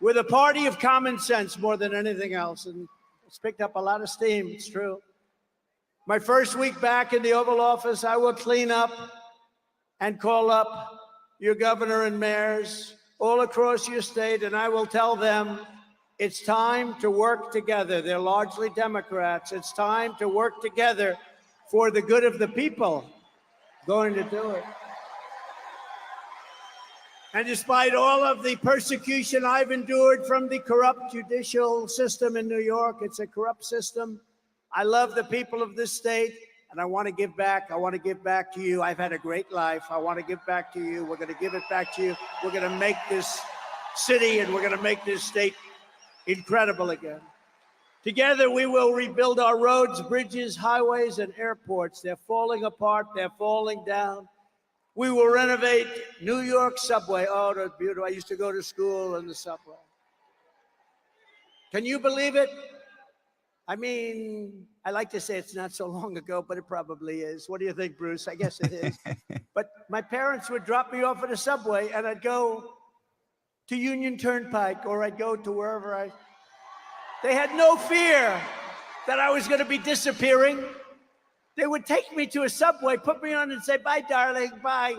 We're the party of common sense more than anything else. And it's picked up a lot of steam. It's true. My first week back in the Oval Office, I will clean up and call up your governor and mayors all across your state, and I will tell them it's time to work together. They're largely Democrats. It's time to work together for the good of the people. Going to do it. And despite all of the persecution I've endured from the corrupt judicial system in New York, it's a corrupt system. I love the people of this state, and I want to give back. I want to give back to you. I've had a great life. I want to give back to you. We're going to give it back to you. We're going to make this city and we're going to make this state incredible again. Together, we will rebuild our roads, bridges, highways, and airports. They're falling apart. They're falling down. We will renovate New York subway. Oh, that's beautiful. I used to go to school in the subway. Can you believe it? I mean, I like to say it's not so long ago, but it probably is. What do you think, Bruce? I guess it is. But my parents would drop me off at a subway, and I'd go to Union Turnpike, or I'd go to wherever They had no fear that I was going to be disappearing. They would take me to a subway, put me on and say, bye, darling, bye.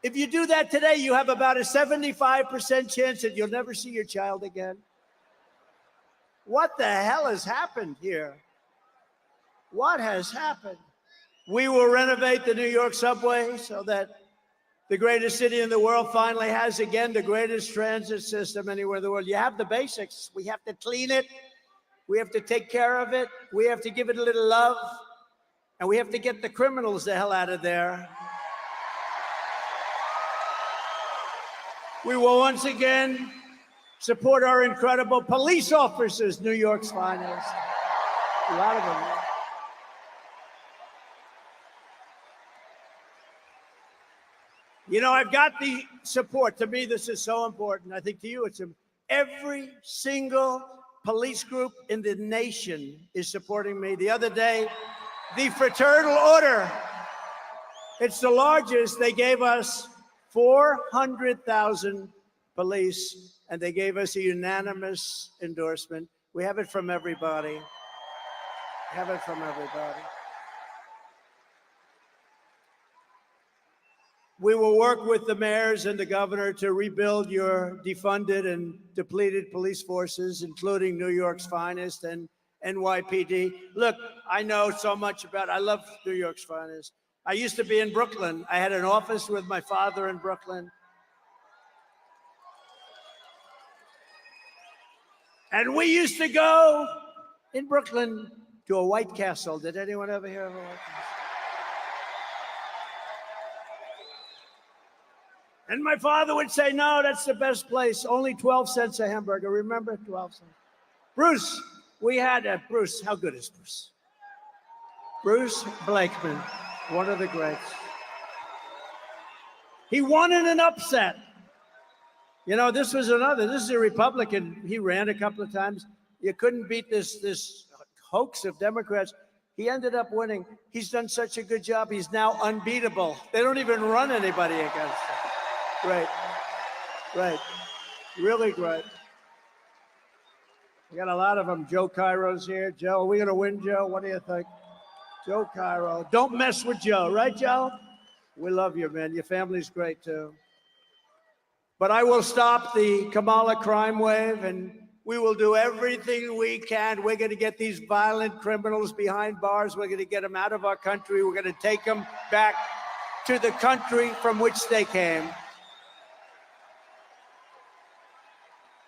If you do that today, you have about a 75% chance that you'll never see your child again. What the hell has happened here? What has happened? We will renovate the New York subway so that The greatest city in the world finally has, again, the greatest transit system anywhere in the world. You have the basics. We have to clean it. We have to take care of it. We have to give it a little love. And we have to get the criminals the hell out of there. We will once again support our incredible police officers, New York's finest. A lot of them. You know, I've got the support. To me, this is so important. I think to you, it's every single police group in the nation is supporting me. The other day, the Fraternal Order, it's the largest. They gave us 400,000 police, and they gave us a unanimous endorsement. We have it from everybody. Have it from everybody. We will work with the mayors and the governor to rebuild your defunded and depleted police forces, including New York's finest and NYPD. Look, I know so much about, I love New York's finest. I used to be in Brooklyn. I had an office with my father in Brooklyn. And we used to go in Brooklyn to a White Castle. Did anyone ever hear of a White Castle? And my father would say, no, that's the best place. Only 12 cents a hamburger. Remember? 12 cents. Bruce, we had Bruce. How good is Bruce? Bruce Blakeman, one of the greats. He won in an upset. You know, this is a Republican. He ran a couple of times. You couldn't beat this hoax of Democrats. He ended up winning. He's done such a good job. He's now unbeatable. They don't even run anybody against him. Great. Right. Really great. We got a lot of them. Joe Cairo's here. Joe, are we going to win, Joe? What do you think? Joe Cairo. Don't mess with Joe, right, Joe? We love you, man. Your family's great, too. But I will stop the Kamala crime wave, and we will do everything we can. We're going to get these violent criminals behind bars. We're going to get them out of our country. We're going to take them back to the country from which they came.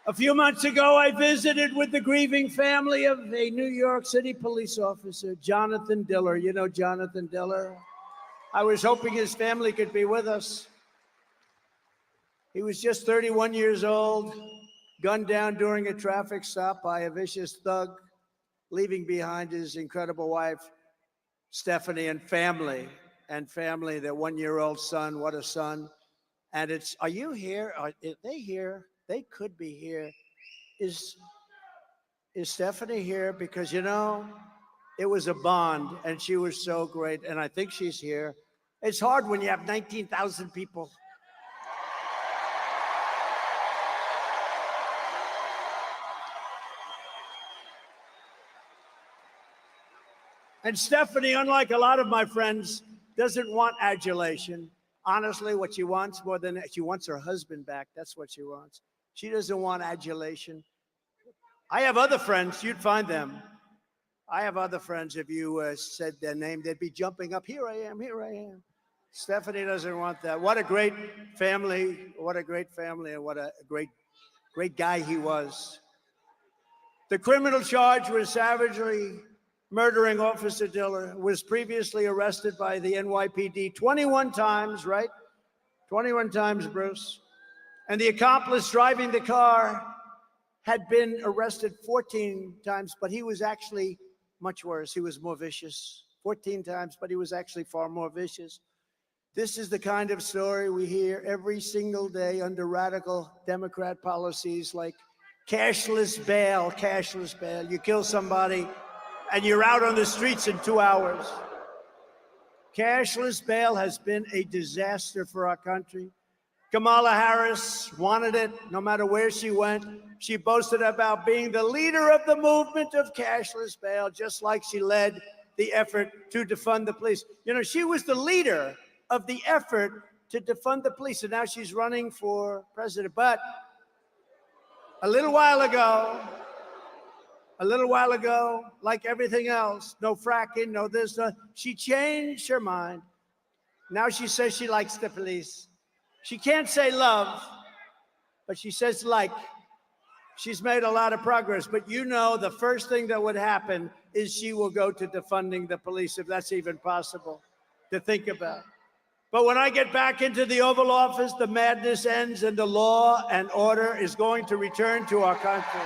A few months ago, I visited with the grieving family of a New York City police officer, Jonathan Diller. You know Jonathan Diller? I was hoping his family could be with us. He was just 31 years old, gunned down during a traffic stop by a vicious thug, leaving behind his incredible wife, Stephanie, and family, their one-year-old son. What a son. And are you here? Are they here? They could be here. Is Stephanie here? Because, you know, it was a bond, and she was so great, and I think she's here. It's hard when you have 19,000 people. And Stephanie, unlike a lot of my friends, doesn't want adulation. Honestly, what she wants more than she wants her husband back. That's what she wants. She doesn't want adulation. I have other friends. You'd find them. I have other friends. If you said their name, they'd be jumping up. Here I am. Here I am. Stephanie doesn't want that. What a great family. What a great family, and what a great guy he was. The criminal charge was savagely murdering Officer Diller, was previously arrested by the NYPD 21 times, right? 21 times, Bruce. And the accomplice driving the car had been arrested 14 times, but he was actually much worse. He was more vicious. 14 times, but he was actually far more vicious. This is the kind of story we hear every single day under radical Democrat policies like cashless bail, cashless bail. You kill somebody and you're out on the streets in 2 hours. Cashless bail has been a disaster for our country. Kamala Harris wanted it no matter where she went. She boasted about being the leader of the movement of cashless bail, just like she led the effort to defund the police. You know, she was the leader of the effort to defund the police, and now she's running for president. But a little while ago, like everything else, no fracking, no this, no, she changed her mind. Now she says she likes the police. She can't say love, but she says like. She's made a lot of progress, but you know the first thing that would happen is she will go to defunding the police, if that's even possible to think about. But when I get back into the Oval Office, the madness ends and the law and order is going to return to our country.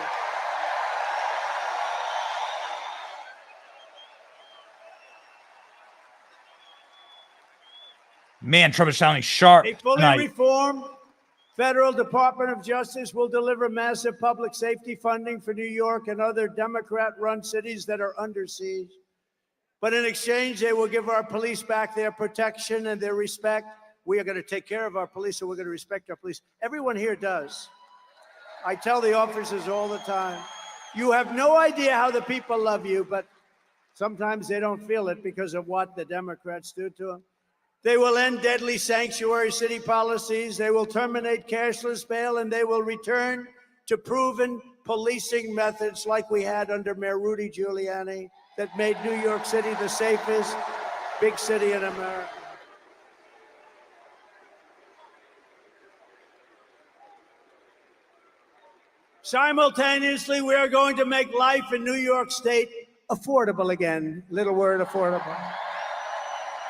Man, Trump is sounding sharp A fully tonight. reformed Federal Department of Justice will deliver massive public safety funding for New York and other Democrat-run cities that are under siege. But in exchange, they will give our police back their protection and their respect. We are going to take care of our police, and we're going to respect our police. Everyone here does. I tell the officers all the time, you have no idea how the people love you, but sometimes they don't feel it because of what the Democrats do to them. They will end deadly sanctuary city policies. They will terminate cashless bail, and they will return to proven policing methods like we had under Mayor Rudy Giuliani that made New York City the safest big city in America. Simultaneously, we are going to make life in New York State affordable again. Little word, affordable.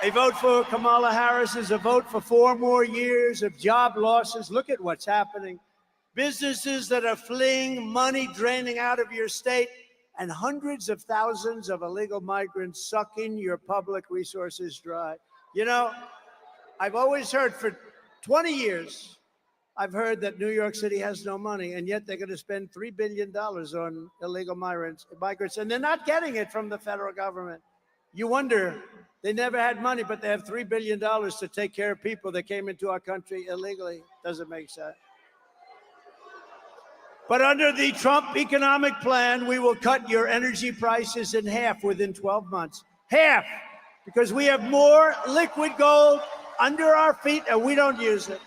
A vote for Kamala Harris is a vote for 4 more years of job losses. Look at what's happening. Businesses that are fleeing, money draining out of your state, and hundreds of thousands of illegal migrants sucking your public resources dry. You know, I've always heard for 20 years, I've heard that New York City has no money, and yet they're going to spend $3 billion on illegal migrants, and they're not getting it from the federal government. You wonder, they never had money, but they have $3 billion to take care of people that came into our country illegally. Doesn't make sense. But under the Trump economic plan, we will cut your energy prices in half within 12 months. Half! Because we have more liquid gold under our feet and we don't use it.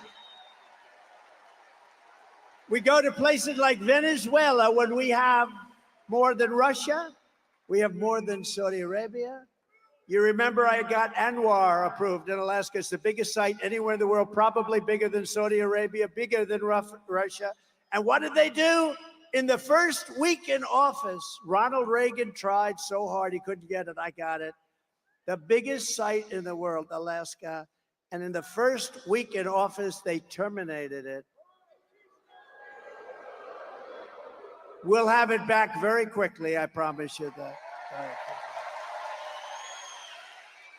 We go to places like Venezuela when we have more than Russia. We have more than Saudi Arabia. You remember I got Anwar approved in Alaska. It's the biggest site anywhere in the world, probably bigger than Saudi Arabia, bigger than Russia. And what did they do? In the first week in office, Ronald Reagan tried so hard he couldn't get it. I got it. The biggest site in the world, Alaska. And in the first week in office, they terminated it. We'll have it back very quickly, I promise you that.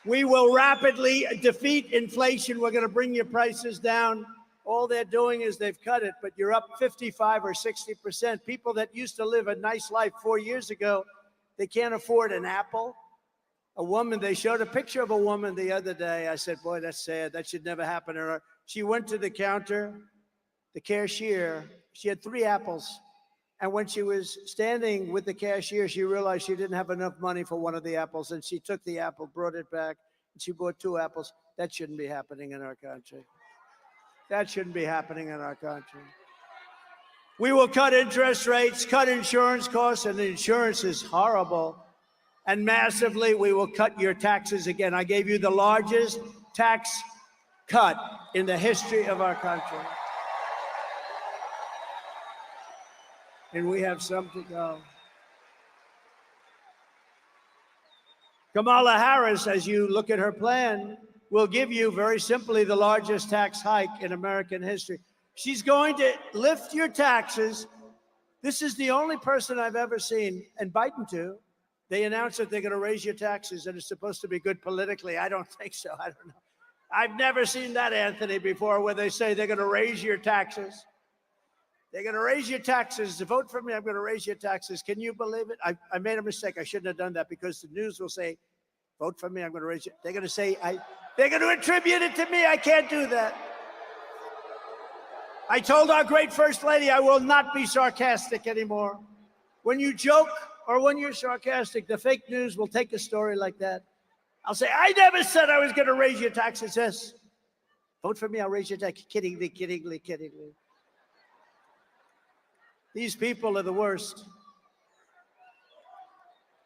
We will rapidly defeat inflation. We're going to bring your prices down. All they're doing is they've cut it, but you're up 55 or 60%. People that used to live a nice life 4 years ago, they can't afford an apple. A woman, they showed a picture of a woman the other day. I said, boy, that's sad. That should never happen to her. She went to the counter, the cashier. She had 3 apples. And when she was standing with the cashier, she realized she didn't have enough money for one of the apples. And she took the apple, brought it back, and she bought 2 apples. That shouldn't be happening in our country. That shouldn't be happening in our country. We will cut interest rates, cut insurance costs, and insurance is horrible. And massively, we will cut your taxes again. I gave you the largest tax cut in the history of our country. And we have some to go. Kamala Harris, as you look at her plan, will give you, very simply, the largest tax hike in American history. She's going to lift your taxes. This is the only person I've ever seen, and Biden too. They announced that they're going to raise your taxes, and it's supposed to be good politically. I don't think so. I don't know. I've never seen that, Anthony, before, where they say they're going to raise your taxes. They're going to raise your taxes. To vote for me, I'm going to raise your taxes. Can you believe it? I made a mistake. I shouldn't have done that, because the news will say, vote for me, I'm going to raise it. They're going to say, they're going to attribute it to me. I can't do that. I told our great First Lady I will not be sarcastic anymore. When you joke or when you're sarcastic, the fake news will take a story like that. I'll say, I never said I was going to raise your taxes. Yes. Vote for me, I'll raise your taxes. Kiddingly, kiddingly, kiddingly. These people are the worst.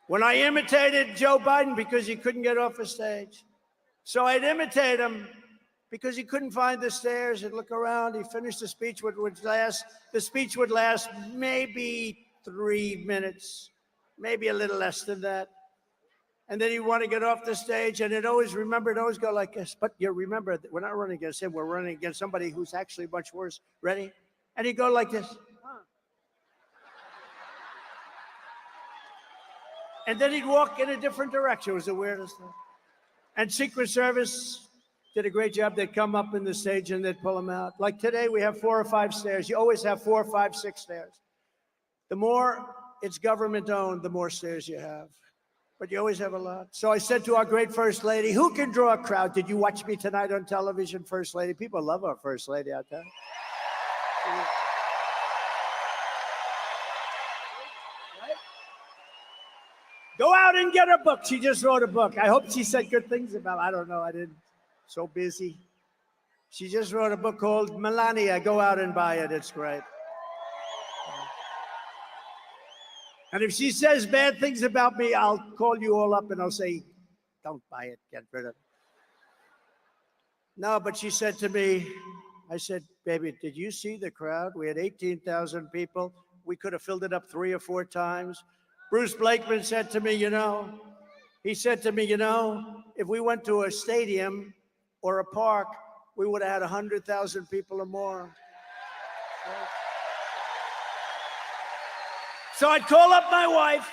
When I imitated Joe Biden because he couldn't get off the stage, so I'd imitate him, because he couldn't find the stairs. He'd look around. He finished the speech. The speech would last maybe 3 minutes, maybe a little less than that. And then he'd want to get off the stage, and it'd always go like this. But you remember, we're not running against him. We're running against somebody who's actually much worse. Ready? And he'd go like this. And then he'd walk in a different direction. It was the weirdest thing. And Secret Service did a great job. They'd come up in the stage and they'd pull him out. Like today, we have 4 or 5 stairs. You always have 4, 5, 6 stairs. The more it's government owned, the more stairs you have. But you always have a lot. So I said to our great First Lady, who can draw a crowd? Did you watch me tonight on television, First Lady? People love our First Lady out there. Go out and get a book. She just wrote a book. I hope she said good things about it. I don't know. I didn't. So busy. She just wrote a book called Melania. Go out and buy it. It's great. And if she says bad things about me, I'll call you all up and I'll say, don't buy it. Get rid of it. No, but she said to me, I said, baby, did you see the crowd? We had 18,000 people. We could have filled it up 3 or 4 times. Bruce Blakeman said to me, if we went to a stadium or a park, we would have had 100,000 people or more. So I'd call up my wife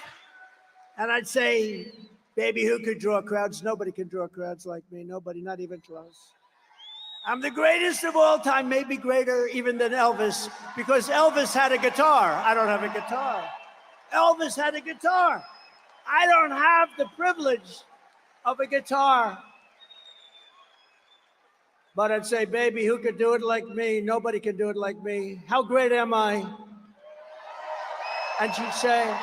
and I'd say, baby, who could draw crowds? Nobody can draw crowds like me. Nobody, not even close. I'm the greatest of all time, maybe greater even than Elvis, because Elvis had a guitar. I don't have a guitar. Elvis had a guitar. I don't have the privilege of a guitar. But I'd say, baby, who could do it like me? Nobody can do it like me. How great am I? And she'd say,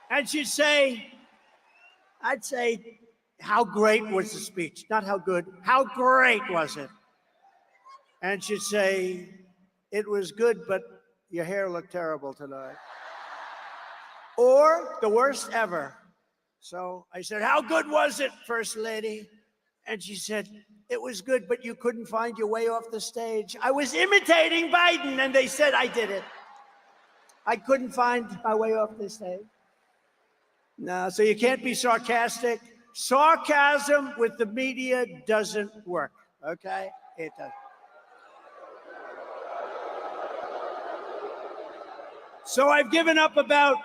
and she'd say, I'd say, how great was the speech? Not how good, how great was it? And she'd say, it was good, but your hair looked terrible tonight. Or the worst ever. So I said, how good was it, First Lady? And she said, it was good, but you couldn't find your way off the stage. I was imitating Biden, and they said I did it. I couldn't find my way off the stage. No, so you can't be sarcastic. Sarcasm with the media doesn't work, okay? It doesn't. So I've given up about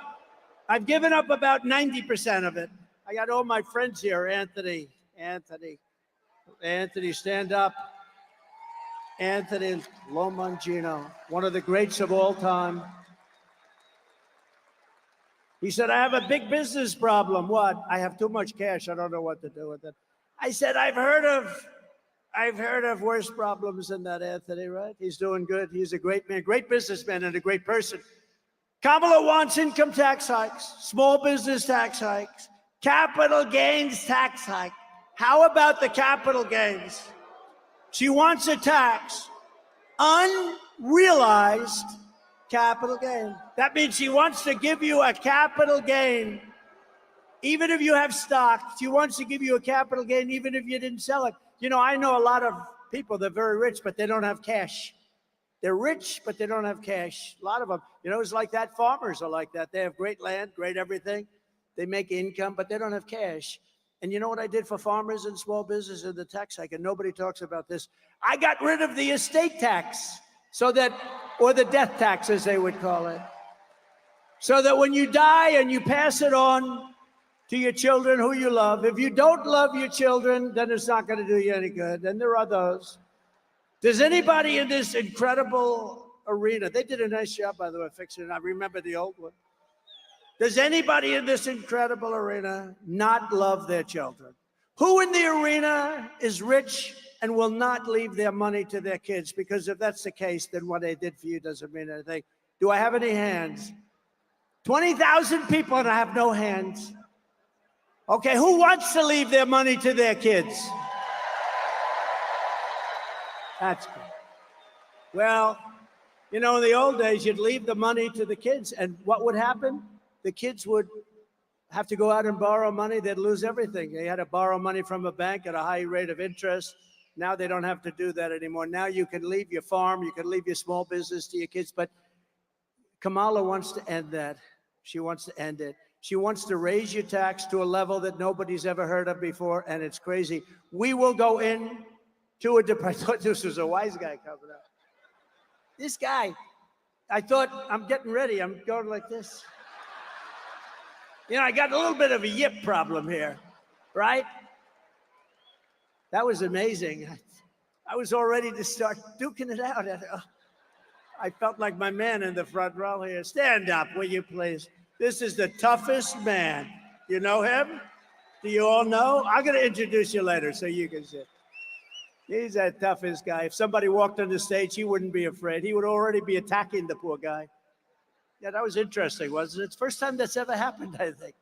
90% of it. I got all my friends here. Anthony, stand up. Anthony Lomangino, one of the greats of all time. He said, I have a big business problem. What? I have too much cash. I don't know what to do with it. I said, I've heard of worse problems than that, Anthony, right? He's doing good. He's a great man, great businessman, and a great person. Kamala wants income tax hikes, small business tax hikes, capital gains tax hike. How about the capital gains? She wants a tax, unrealized capital gain. That means she wants to give you a capital gain, even if you have stock. She wants to give you a capital gain, even if you didn't sell it. I know a lot of people, they're very rich, but they don't have cash. They're rich, but they don't have cash. A lot of them, it's like that. Farmers are like that. They have great land, great everything. They make income, but they don't have cash. And you know what I did for farmers and small business in the tax hike? And nobody talks about this. I got rid of the estate tax, or the death tax, as they would call it. So that when you die and you pass it on to your children who you love, if you don't love your children, then it's not going to do you any good. And there are those. Does anybody in this incredible arena, they did a nice job, by the way, fixing it. I remember the old one. Does anybody in this incredible arena not love their children? Who in the arena is rich and will not leave their money to their kids? Because if that's the case, then what they did for you doesn't mean anything. Do I have any hands? 20,000 people and I have no hands. Okay, who wants to leave their money to their kids? That's good. Well, in the old days, you'd leave the money to the kids, and what would happen? The kids would have to go out and borrow money, they'd lose everything. They had to borrow money from a bank at a high rate of interest. Now they don't have to do that anymore. Now you can leave your farm, you can leave your small business to your kids. But Kamala wants to end that. She wants to end it. She wants to raise your tax to a level that nobody's ever heard of before, and it's crazy. We will go in to a depression. I thought this was a wise guy coming up. This guy, I thought, I'm getting ready. I'm going like this. You know, I got a little bit of a yip problem here, right? That was amazing. I was all ready to start duking it out. I felt like my man in the front row here. Stand up, will you please? This is the toughest man. You know him? Do you all know? I'm going to introduce you later so you can see. He's the toughest guy. If somebody walked on the stage, he wouldn't be afraid. He would already be attacking the poor guy. Yeah, that was interesting, wasn't it? It's the first time that's ever happened, I think.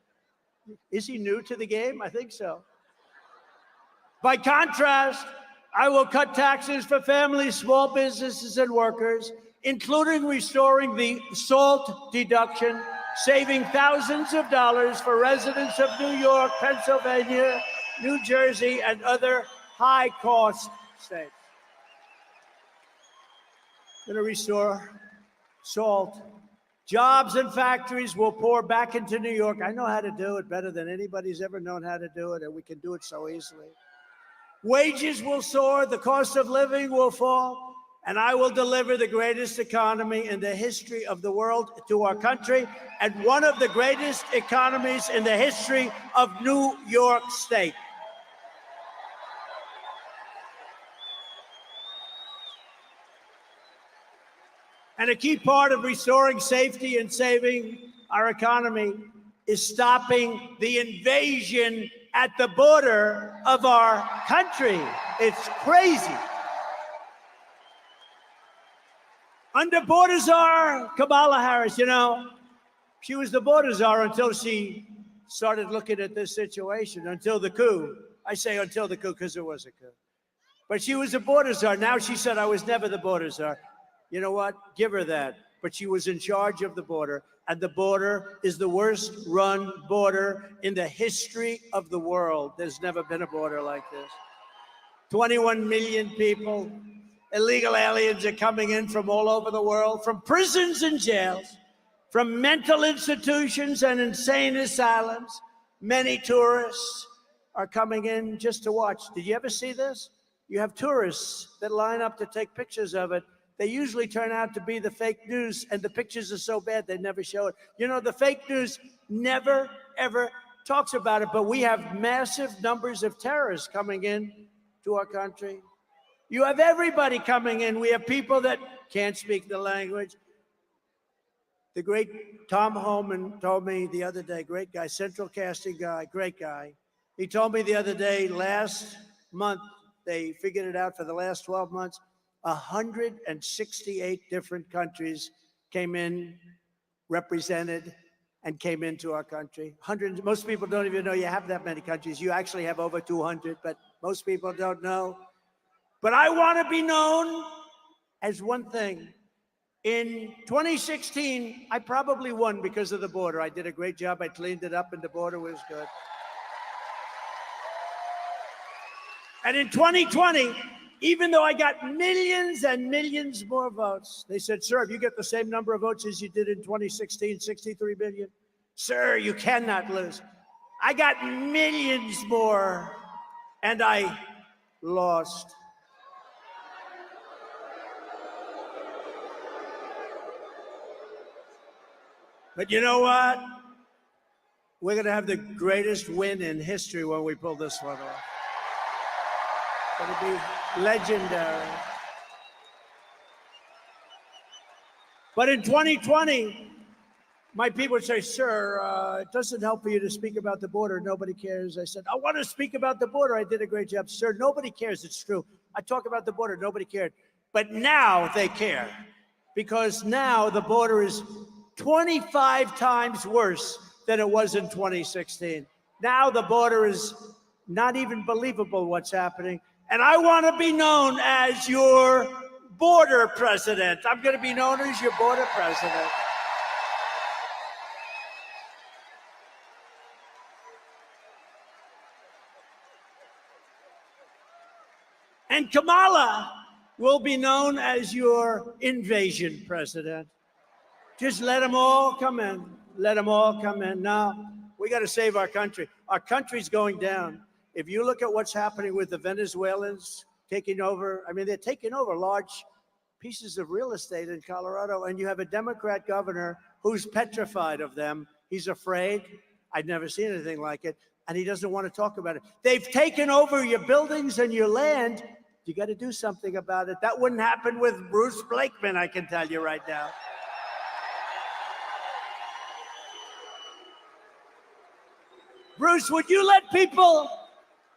Is he new to the game? I think so. By contrast, I will cut taxes for families, small businesses, and workers, including restoring the SALT deduction, saving thousands of dollars for residents of New York, Pennsylvania, New Jersey, and other high-cost states. I'm going to restore SALT. Jobs and factories will pour back into New York. I know how to do it better than anybody's ever known how to do it, and we can do it so easily. Wages will soar, the cost of living will fall, and I will deliver the greatest economy in the history of the world to our country, and one of the greatest economies in the history of New York State. And a key part of restoring safety and saving our economy is stopping the invasion at the border of our country. It's crazy. Under border czar Kamala Harris, you know, she was the border czar until she started looking at this situation, until the coup. I say until the coup because there was a coup. But she was a border czar. Now she said, I was never the border czar. You know what? Give her that. But she was in charge of the border, and the border is the worst run border in the history of the world. There's never been a border like this. 21 million people, illegal aliens are coming in from all over the world, from prisons and jails, from mental institutions and insane asylums. Many tourists are coming in just to watch. Did you ever see this? You have tourists that line up to take pictures of it. They usually turn out to be the fake news, and the pictures are so bad they never show it. You know, the fake news never, ever talks about it, but we have massive numbers of terrorists coming in to our country. You have everybody coming in. We have people that can't speak the language. The great Tom Homan told me the other day, great guy, central casting guy, great guy. He told me the other day, last month, they figured it out for the last 12 months, 168 different countries came in, represented, and came into our country. Most people don't even know you have that many countries. You actually have over 200, but most people don't know. But I want to be known as one thing. In 2016, I probably won because of the border. I did a great job. I cleaned it up, and the border was good. And in 2020, even though I got millions and millions more votes, they said, sir, if you get the same number of votes as you did in 2016, 63 million, sir, you cannot lose. I got millions more, and I lost. But you know what? We're going to have the greatest win in history when we pull this one off. It'll be legendary. But in 2020, my people would say, sir, it doesn't help for you to speak about the border. Nobody cares. I said, I want to speak about the border. I did a great job. Sir, nobody cares. It's true. I talk about the border. Nobody cared. But now they care, because now the border is 25 times worse than it was in 2016. Now the border is not even believable what's happening. And I want to be known as your border president. I'm going to be known as your border president. And Kamala will be known as your invasion president. Just let them all come in. Let them all come in. Now, we got to save our country. Our country's going down. If you look at what's happening with the Venezuelans taking over, I mean, they're taking over large pieces of real estate in Colorado, and you have a Democrat governor who's petrified of them. He's afraid. I'd never seen anything like it, and he doesn't want to talk about it. They've taken over your buildings and your land. You got to do something about it. That wouldn't happen with Bruce Blakeman, I can tell you right now. Bruce, would you let people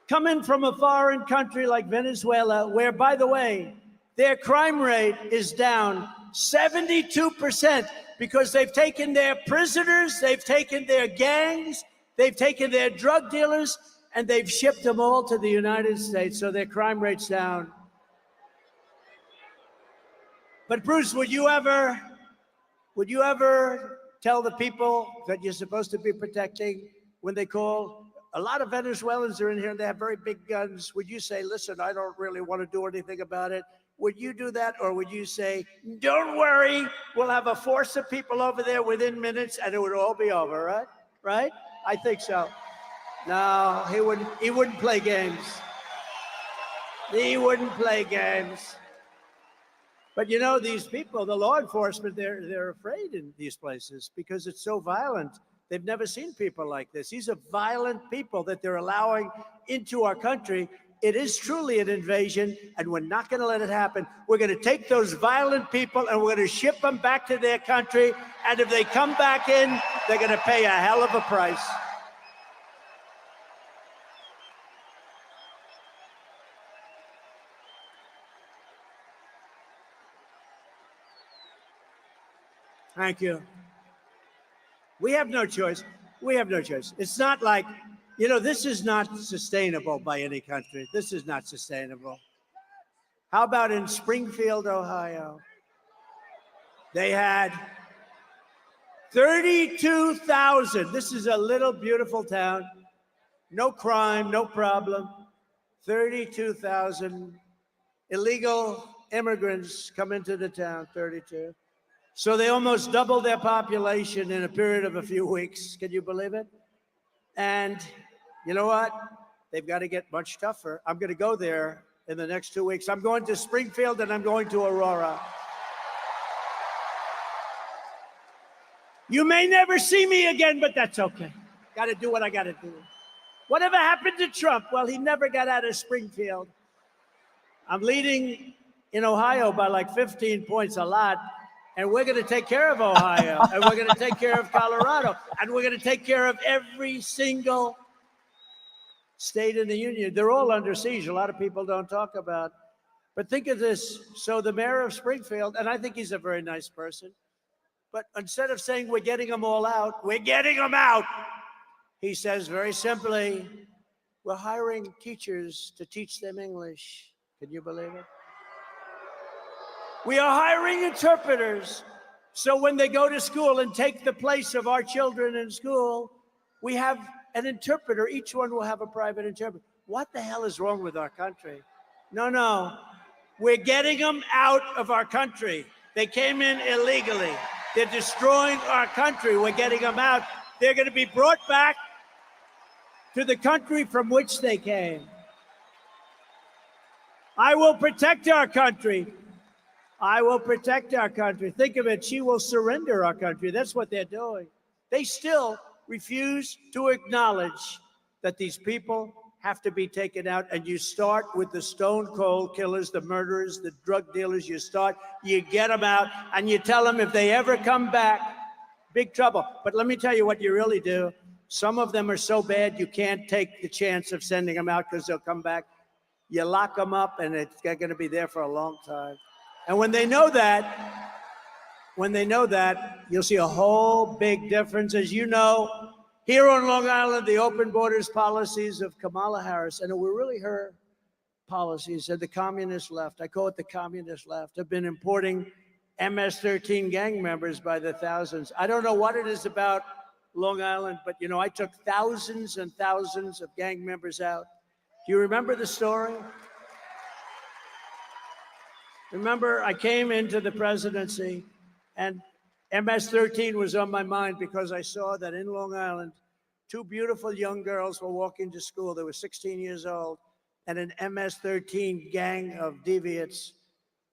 come in from a foreign country like Venezuela, where, by the way, their crime rate is down 72% because they've taken their prisoners, they've taken their gangs, they've taken their drug dealers, and they've shipped them all to the United States, so their crime rate's down. But Bruce, would you ever tell the people that you're supposed to be protecting when they call? A lot of Venezuelans are in here and they have very big guns. Would you say, listen, I don't really want to do anything about it? Would you do that? Or would you say, don't worry, we'll have a force of people over there within minutes and it would all be over, right? Right? I think so. No, he wouldn't play games. He wouldn't play games. But you know, these people, the law enforcement, they're afraid in these places because it's so violent. They've never seen people like this. These are violent people that they're allowing into our country. It is truly an invasion, and we're not going to let it happen. We're going to take those violent people and we're going to ship them back to their country. And if they come back in, they're going to pay a hell of a price. Thank you. We have no choice. We have no choice. It's not like, you know, this is not sustainable by any country. This is not sustainable. How about in Springfield, Ohio? They had 32,000. This is a little beautiful town. No crime, no problem. 32,000 illegal immigrants come into the town, 32. So they almost doubled their population in a period of a few weeks. Can you believe it? And you know what? They've got to get much tougher. I'm going to go there in the next 2 weeks. I'm going to Springfield and I'm going to Aurora. You may never see me again, but that's okay. Got to do what I got to do. Whatever happened to Trump? Well, he never got out of Springfield. I'm leading in Ohio by like 15 points, a lot. And we're going to take care of Ohio, and we're going to take care of Colorado, and we're going to take care of every single state in the union. They're all under siege. A lot of people don't talk about. But think of this. So the mayor of Springfield, and I think he's a very nice person, but instead of saying we're getting them all out, we're getting them out. He says very simply, we're hiring teachers to teach them English. Can you believe it? We are hiring interpreters, so when they go to school and take the place of our children in school, we have an interpreter. Each one will have a private interpreter. What the hell is wrong with our country? No. We're getting them out of our country. They came in illegally. They're destroying our country. We're getting them out. They're going to be brought back to the country from which they came. I will protect our country. I will protect our country. Think of it. She will surrender our country. That's what they're doing. They still refuse to acknowledge that these people have to be taken out. And you start with the stone cold killers, the murderers, the drug dealers. You get them out, and you tell them if they ever come back, big trouble. But let me tell you what you really do. Some of them are so bad you can't take the chance of sending them out because they'll come back. You lock them up, and they're going to be there for a long time. And when they know that, you'll see a whole big difference. As you know, here on Long Island, the open borders policies of Kamala Harris, and it were really her policies, and the communist left, I call it the communist left, have been importing MS-13 gang members by the thousands. I don't know what it is about Long Island, but, you know, I took thousands and thousands of gang members out. Do you remember the story? Remember, I came into the presidency, and MS-13 was on my mind because I saw that in Long Island, two beautiful young girls were walking to school. They were 16 years old, and an MS-13 gang of deviants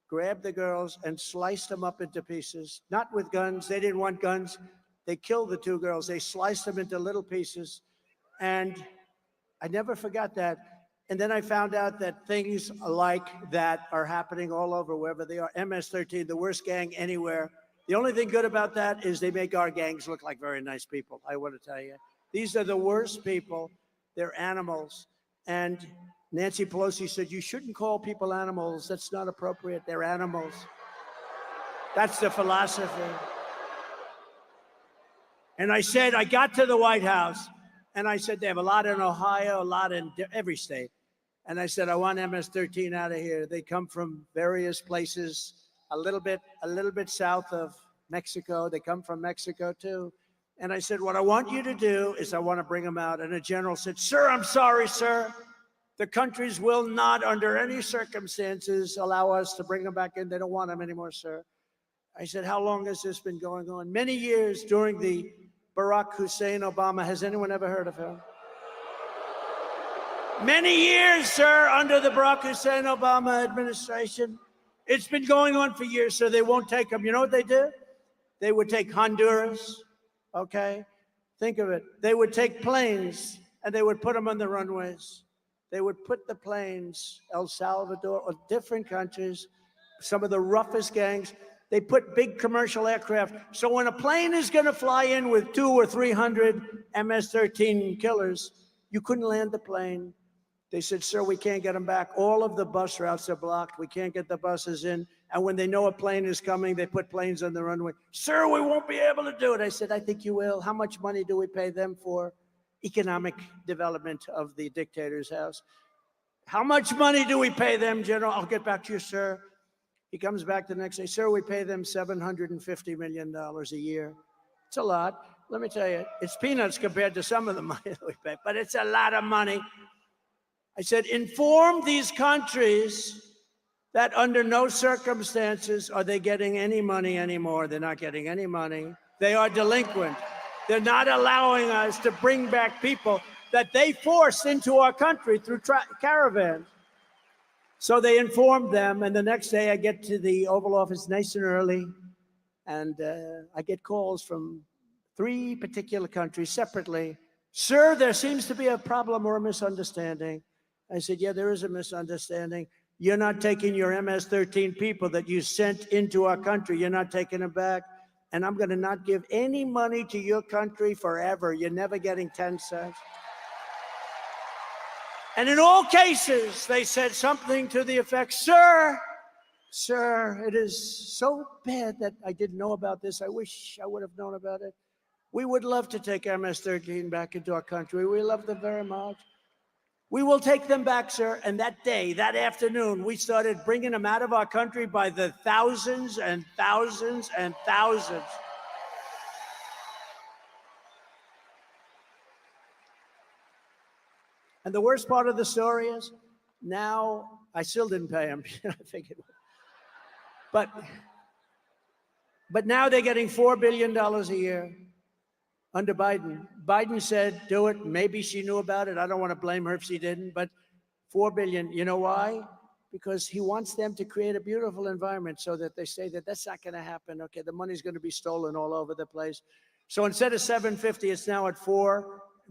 grabbed the girls and sliced them up into pieces, not with guns. They didn't want guns. They killed the two girls. They sliced them into little pieces, and I never forgot that. And then I found out that things like that are happening all over, wherever they are. MS-13, the worst gang anywhere. The only thing good about that is they make our gangs look like very nice people, I want to tell you. These are the worst people. They're animals. And Nancy Pelosi said, you shouldn't call people animals. That's not appropriate. They're animals. That's the philosophy. And I said, I got to the White House, and I said, they have a lot in Ohio, a lot in every state. And I said, I want MS-13 out of here. They come from various places, a little bit south of Mexico. They come from Mexico, too. And I said, what I want you to do is I want to bring them out. And a general said, sir, I'm sorry, sir. The countries will not, under any circumstances, allow us to bring them back in. They don't want them anymore, sir. I said, how long has this been going on? Many years during the Barack Hussein Obama. Has anyone ever heard of him? Many years, sir, under the Barack Hussein Obama administration. It's been going on for years, so they won't take them. You know what they did? They would take Honduras, okay? Think of it. They would take planes, and they would put them on the runways. They would put the planes, El Salvador, or different countries, some of the roughest gangs. They put big commercial aircraft. So when a plane is going to fly in with 200 or 300 MS-13 killers, you couldn't land the plane. They said, sir, we can't get them back. All of the bus routes are blocked. We can't get the buses in. And when they know a plane is coming, they put planes on the runway. Sir, we won't be able to do it. I said, I think you will. How much money do we pay them for? Economic development of the dictator's house. How much money do we pay them, General? I'll get back to you, sir. He comes back the next day. Sir, we pay them $750 million a year. It's a lot. Let me tell you, it's peanuts compared to some of the money that we pay, but it's a lot of money. I said, inform these countries that under no circumstances are they getting any money anymore. They're not getting any money. They are delinquent. They're not allowing us to bring back people that they forced into our country through caravans. So they informed them, and the next day I get to the Oval Office nice and early, and I get calls from 3 particular countries separately. Sir, there seems to be a problem or a misunderstanding. I said, yeah, there is a misunderstanding. You're not taking your MS-13 people that you sent into our country. You're not taking them back. And I'm going to not give any money to your country forever. You're never getting 10 cents. And in all cases, they said something to the effect, sir, it is so bad that I didn't know about this. I wish I would have known about it. We would love to take MS-13 back into our country. We love them very much. We will take them back, sir. And that day, that afternoon, we started bringing them out of our country by the thousands and thousands and thousands. And the worst part of the story is, now, I still didn't pay them. I figured. But now they're getting $4 billion a year under Biden. Biden said, do it. Maybe she knew about it. I don't want to blame her if she didn't, but $4 billion. You know why? Because he wants them to create a beautiful environment so that they say that that's not going to happen. Okay, the money's going to be stolen all over the place. So instead of 750, it's now at $4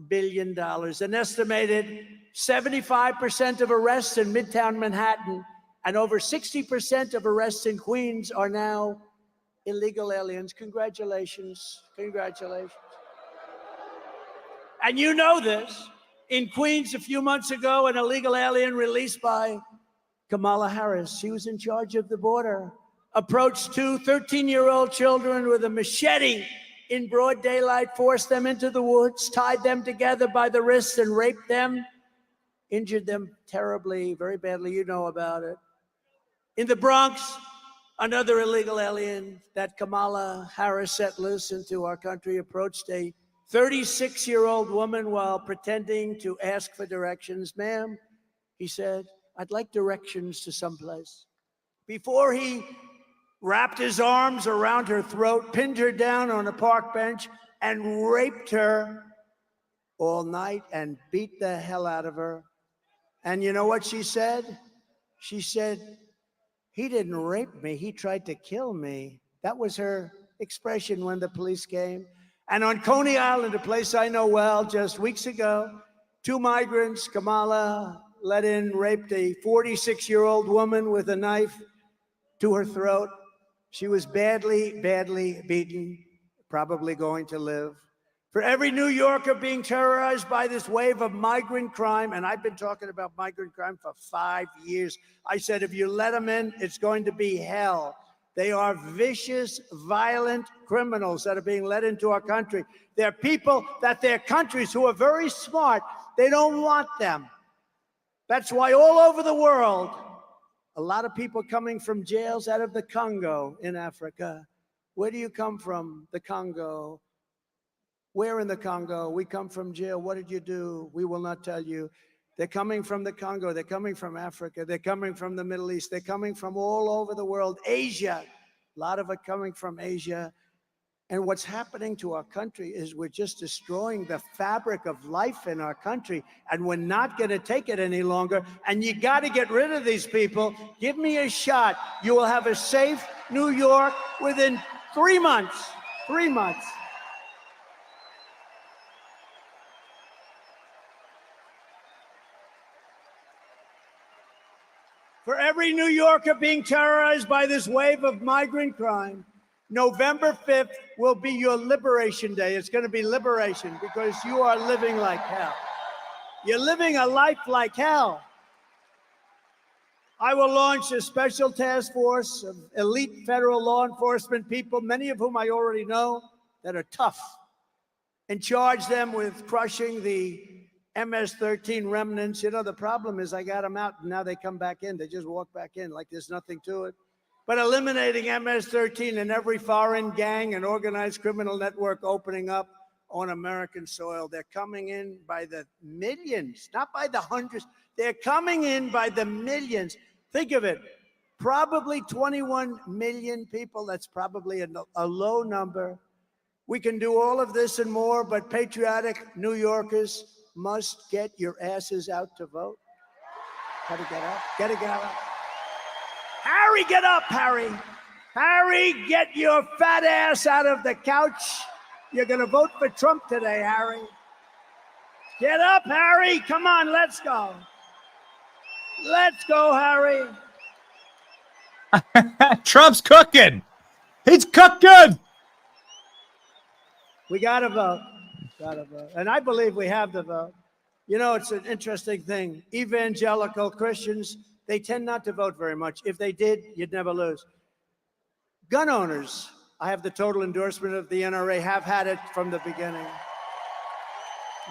billion. An estimated 75% of arrests in Midtown Manhattan and over 60% of arrests in Queens are now illegal aliens. Congratulations. Congratulations. And you know this. In Queens a few months ago, an illegal alien released by Kamala Harris, she was in charge of the border, approached 2 13-year-old children with a machete in broad daylight, forced them into the woods, tied them together by the wrists and raped them, injured them terribly, very badly. You know about it. In the Bronx, another illegal alien that Kamala Harris set loose into our country approached a 36-year-old woman while pretending to ask for directions. Ma'am, he said, I'd like directions to someplace. before he wrapped his arms around her throat, pinned her down on a park bench, and raped her all night and beat the hell out of her. And you know what she said? She said, "He didn't rape me, he tried to kill me." That was her expression when the police came. And on Coney Island, a place I know well, just weeks ago, 2 migrants, Kamala let in, raped a 46-year-old woman with a knife to her throat. She was badly, badly beaten, probably going to live. For every New Yorker being terrorized by this wave of migrant crime, and I've been talking about migrant crime for 5 years, I said, if you let them in, it's going to be hell. They are vicious, violent criminals that are being let into our country. They're people that their countries who are very smart, they don't want them. That's why all over the world, a lot of people coming from jails out of the Congo in Africa. Where do you come from? The Congo. Where in the Congo? We come from jail. What did you do? We will not tell you. They're coming from the Congo. They're coming from Africa. They're coming from the Middle East. They're coming from all over the world. Asia. A lot of it coming from Asia. And what's happening to our country is we're just destroying the fabric of life in our country, and we're not going to take it any longer. And you got to get rid of these people. Give me a shot. You will have a safe New York within 3 months. 3 months. For every New Yorker being terrorized by this wave of migrant crime, November 5th will be your liberation day. It's going to be liberation because you are living like hell. You're living a life like hell. I will launch a special task force of elite federal law enforcement people, many of whom I already know, that are tough, and charge them with crushing the MS-13 remnants. You know, the problem is I got them out and now they come back in. They just walk back in like there's nothing to it. But eliminating MS-13 and every foreign gang and organized criminal network opening up on American soil. They're coming in by the millions, not by the hundreds. They're coming in by the millions. Think of it, probably 21 million people. That's probably a low number. We can do all of this and more, but patriotic New Yorkers must get your asses out to vote. Gotta get up, gotta get up. Harry, get up, Harry. Harry, get your fat ass out of the couch. You're gonna vote for Trump today, Harry. Get up, Harry. Come on, let's go. Let's go, Harry. Trump's cooking. He's cooking. We gotta vote. Gotta vote. And I believe we have the vote. You know, it's an interesting thing. Evangelical Christians, they tend not to vote very much. If they did, you'd never lose. Gun owners, I have the total endorsement of the NRA, have had it from the beginning.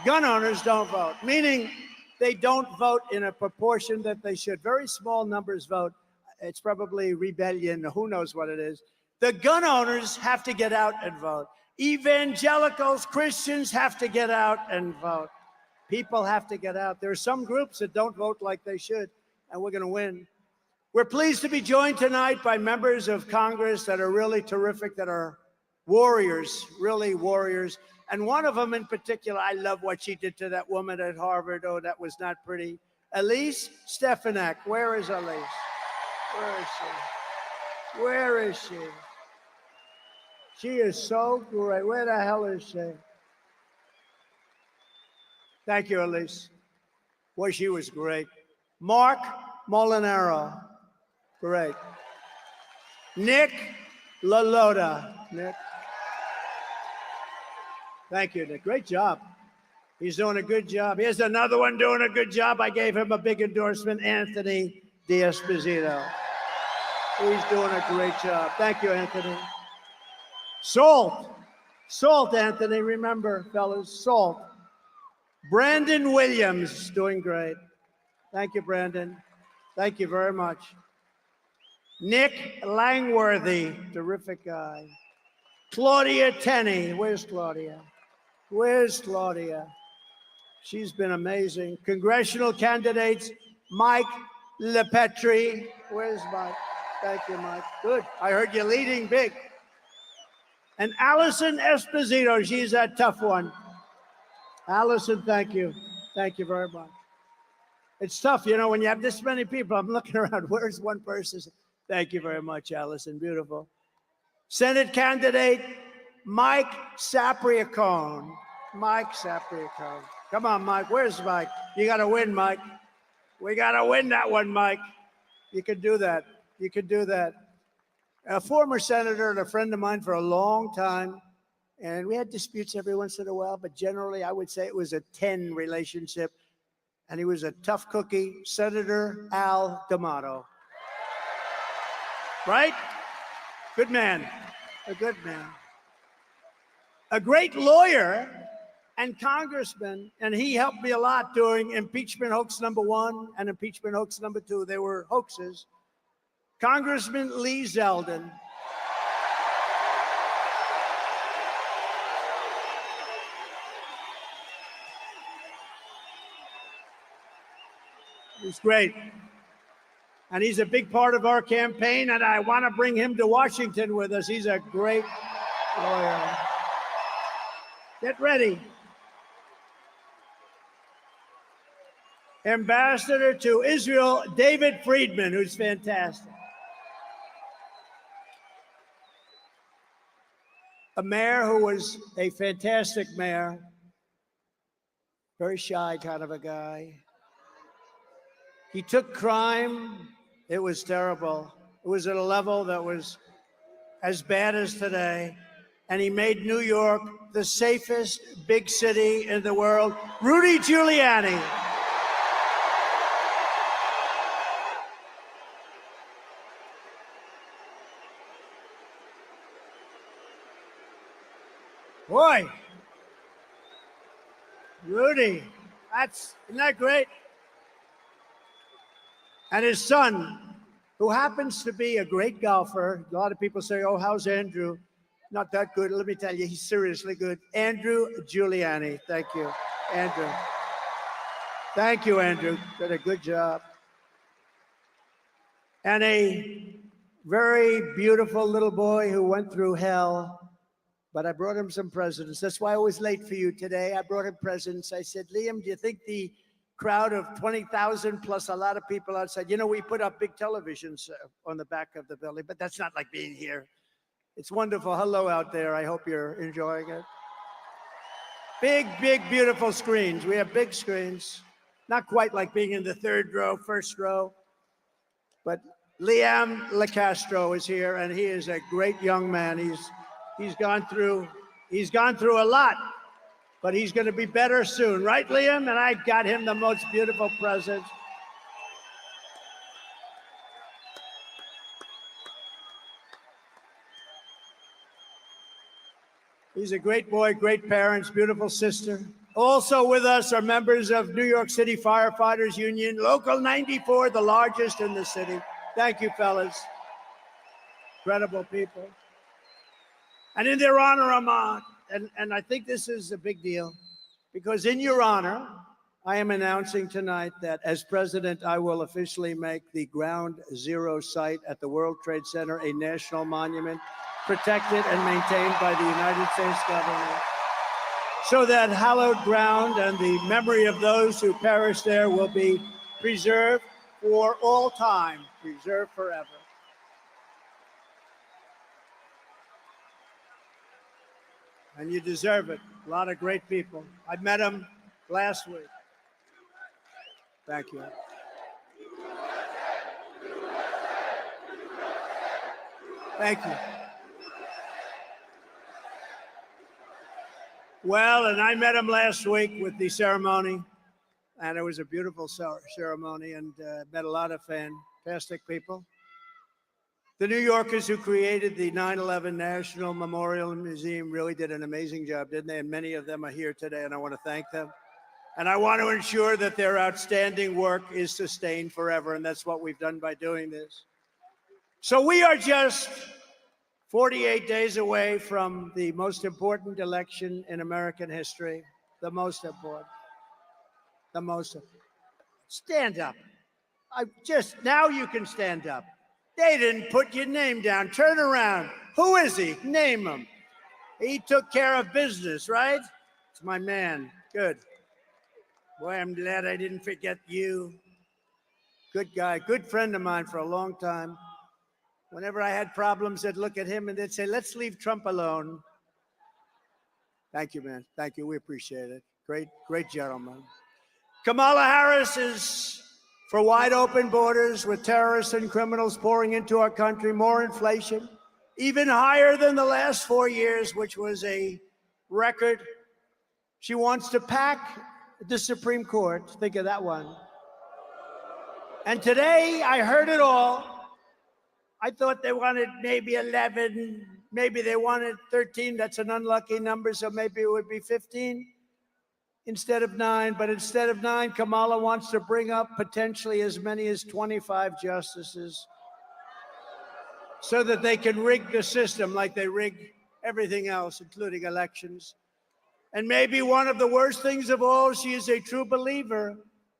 Gun owners don't vote, meaning they don't vote in a proportion that they should. Very small numbers vote. It's probably rebellion, who knows what it is. The gun owners have to get out and vote. Evangelicals, Christians have to get out and vote. People have to get out. There are some groups that don't vote like they should, and we're going to win. We're pleased to be joined tonight by members of Congress that are really terrific, that are warriors, really warriors. And one of them in particular, I love what she did to that woman at Harvard. Oh, that was not pretty. Elise Stefanik. Where is Elise? Where is she? Where is she? She is so great. Where the hell is she? Thank you, Elise. Boy, she was great. Mark Molinaro. Great. Nick LaLota. Nick. Thank you, Nick. Great job. He's doing a good job. Here's another one doing a good job. I gave him a big endorsement, Anthony D'Esposito. He's doing a great job. Thank you, Anthony. Salt. Salt, Anthony. Remember, fellas, salt. Brandon Williams, doing great. Thank you, Brandon. Thank you very much. Nick Langworthy, terrific guy. Claudia Tenney. Where's Claudia? Where's Claudia? She's been amazing. Congressional candidates, Mike LePetri. Where's Mike? Thank you, Mike. Good. I heard you leading big. And Allison Esposito, she's a tough one. Allison, thank you. Thank you very much. It's tough, you know, when you have this many people. I'm looking around. Where's one person? Thank you very much, Allison. Beautiful. Senate candidate Mike Sapriacone. Mike Sapriacone. Come on, Mike. Where's Mike? You got to win, Mike. We got to win that one, Mike. You can do that. You can do that. A former senator and a friend of mine for a long time. And we had disputes every once in a while, but generally I would say it was a 10 relationship. And he was a tough cookie, Senator Al D'Amato. Right? Good man. A good man. A great lawyer and congressman, and he helped me a lot during impeachment hoax #1 and impeachment hoax #2. They were hoaxes. Congressman Lee Zeldin. He's great. And he's a big part of our campaign, and I want to bring him to Washington with us. He's a great lawyer. Get ready. Ambassador to Israel, David Friedman, who's fantastic. A mayor who was a fantastic mayor, very shy kind of a guy. He took crime. It was terrible. It was at a level that was as bad as today. And he made New York the safest big city in the world. Rudy Giuliani. Boy, Rudy, isn't that great? And his son, who happens to be a great golfer. A lot of people say, oh, how's Andrew? Not that good. Let me tell you, he's seriously good. Andrew Giuliani. Thank you, Andrew. Thank you, Andrew. Did a good job. And a very beautiful little boy who went through hell. But I brought him some presents. That's why I was late for you today. I brought him presents. I said, Liam, do you think the crowd of 20,000 plus a lot of people outside, you know, we put up big televisions on the back of the building, but that's not like being here. It's wonderful. Hello out there. I hope you're enjoying it. Big, big, beautiful screens. We have big screens. Not quite like being in the third row, first row. But Liam LaCastro is here, and he is a great young man. He's gone through a lot, but he's going to be better soon. Right, Liam? And I got him the most beautiful present. He's a great boy, great parents, beautiful sister. Also with us are members of New York City Firefighters Union, Local 94, the largest in the city. Thank you, fellas. Incredible people. And in their honor, I'm on. And I think this is a big deal, because in your honor, I am announcing tonight that as president, I will officially make the Ground Zero site at the World Trade Center a national monument, protected and maintained by the United States government, so that hallowed ground and the memory of those who perished there will be preserved for all time, preserved forever. And you deserve it. A lot of great people. I met them last week. Thank you. Thank you. Well, and I met him last week with the ceremony, and it was a beautiful ceremony, and met a lot of fantastic people. The New Yorkers who created the 9/11 National Memorial Museum really did an amazing job, didn't they? And many of them are here today, and I want to thank them. And I want to ensure that their outstanding work is sustained forever, and that's what we've done by doing this. So we are just 48 days away from the most important election in American history, the most important. Stand up. Now you can stand up. They didn't put your name down. Turn around. Who is he? Name him. He took care of business, right? It's my man. Good. Boy, I'm glad I didn't forget you. Good guy, good friend of mine for a long time. Whenever I had problems, I'd look at him and they'd say, let's leave Trump alone. Thank you, man. Thank you. We appreciate it. Great gentleman. Kamala Harris is for wide open borders with terrorists and criminals pouring into our country, more inflation, even higher than the last 4 years, which was a record. She wants to pack the Supreme Court. Think of that one. And today I heard it all. I thought they wanted maybe 11, maybe they wanted 13. That's an unlucky number, so maybe it would be 15 instead of 9. But instead of 9, Kamala wants to bring up potentially as many as 25 justices so that they can rig the system like they rig everything else, including elections. And maybe one of the worst things of all, she is a true believer.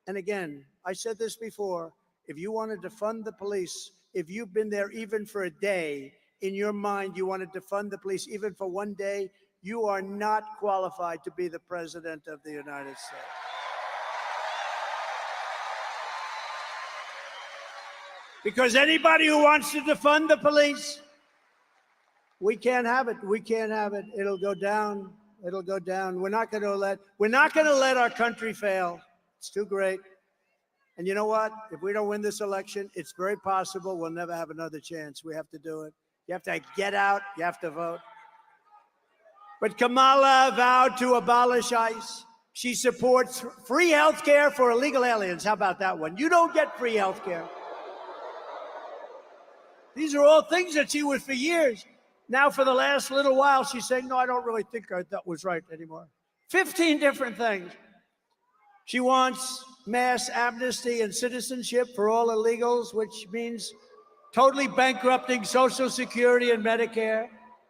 And again, I said this before, if you want to defund the police, if you've been there even for a day, in your mind you want to defund the police even for one day, you are not qualified to be the president of the United States. Because anybody who wants to defund the police, we can't have it. We can't have it. It'll go down. It'll go down. We're not going to let our country fail. It's too great. And you know what? If we don't win this election, it's very possible we'll never have another chance. We have to do it. You have to get out. You have to vote. But Kamala vowed to abolish ICE. She supports free health care for illegal aliens. How about that one? You don't get free health care. These are all things that she was for years. Now, for the last little while, she's saying, no, I don't really think that was right anymore. 15 different things. She wants mass amnesty and citizenship for all illegals, which means totally bankrupting Social Security and Medicare.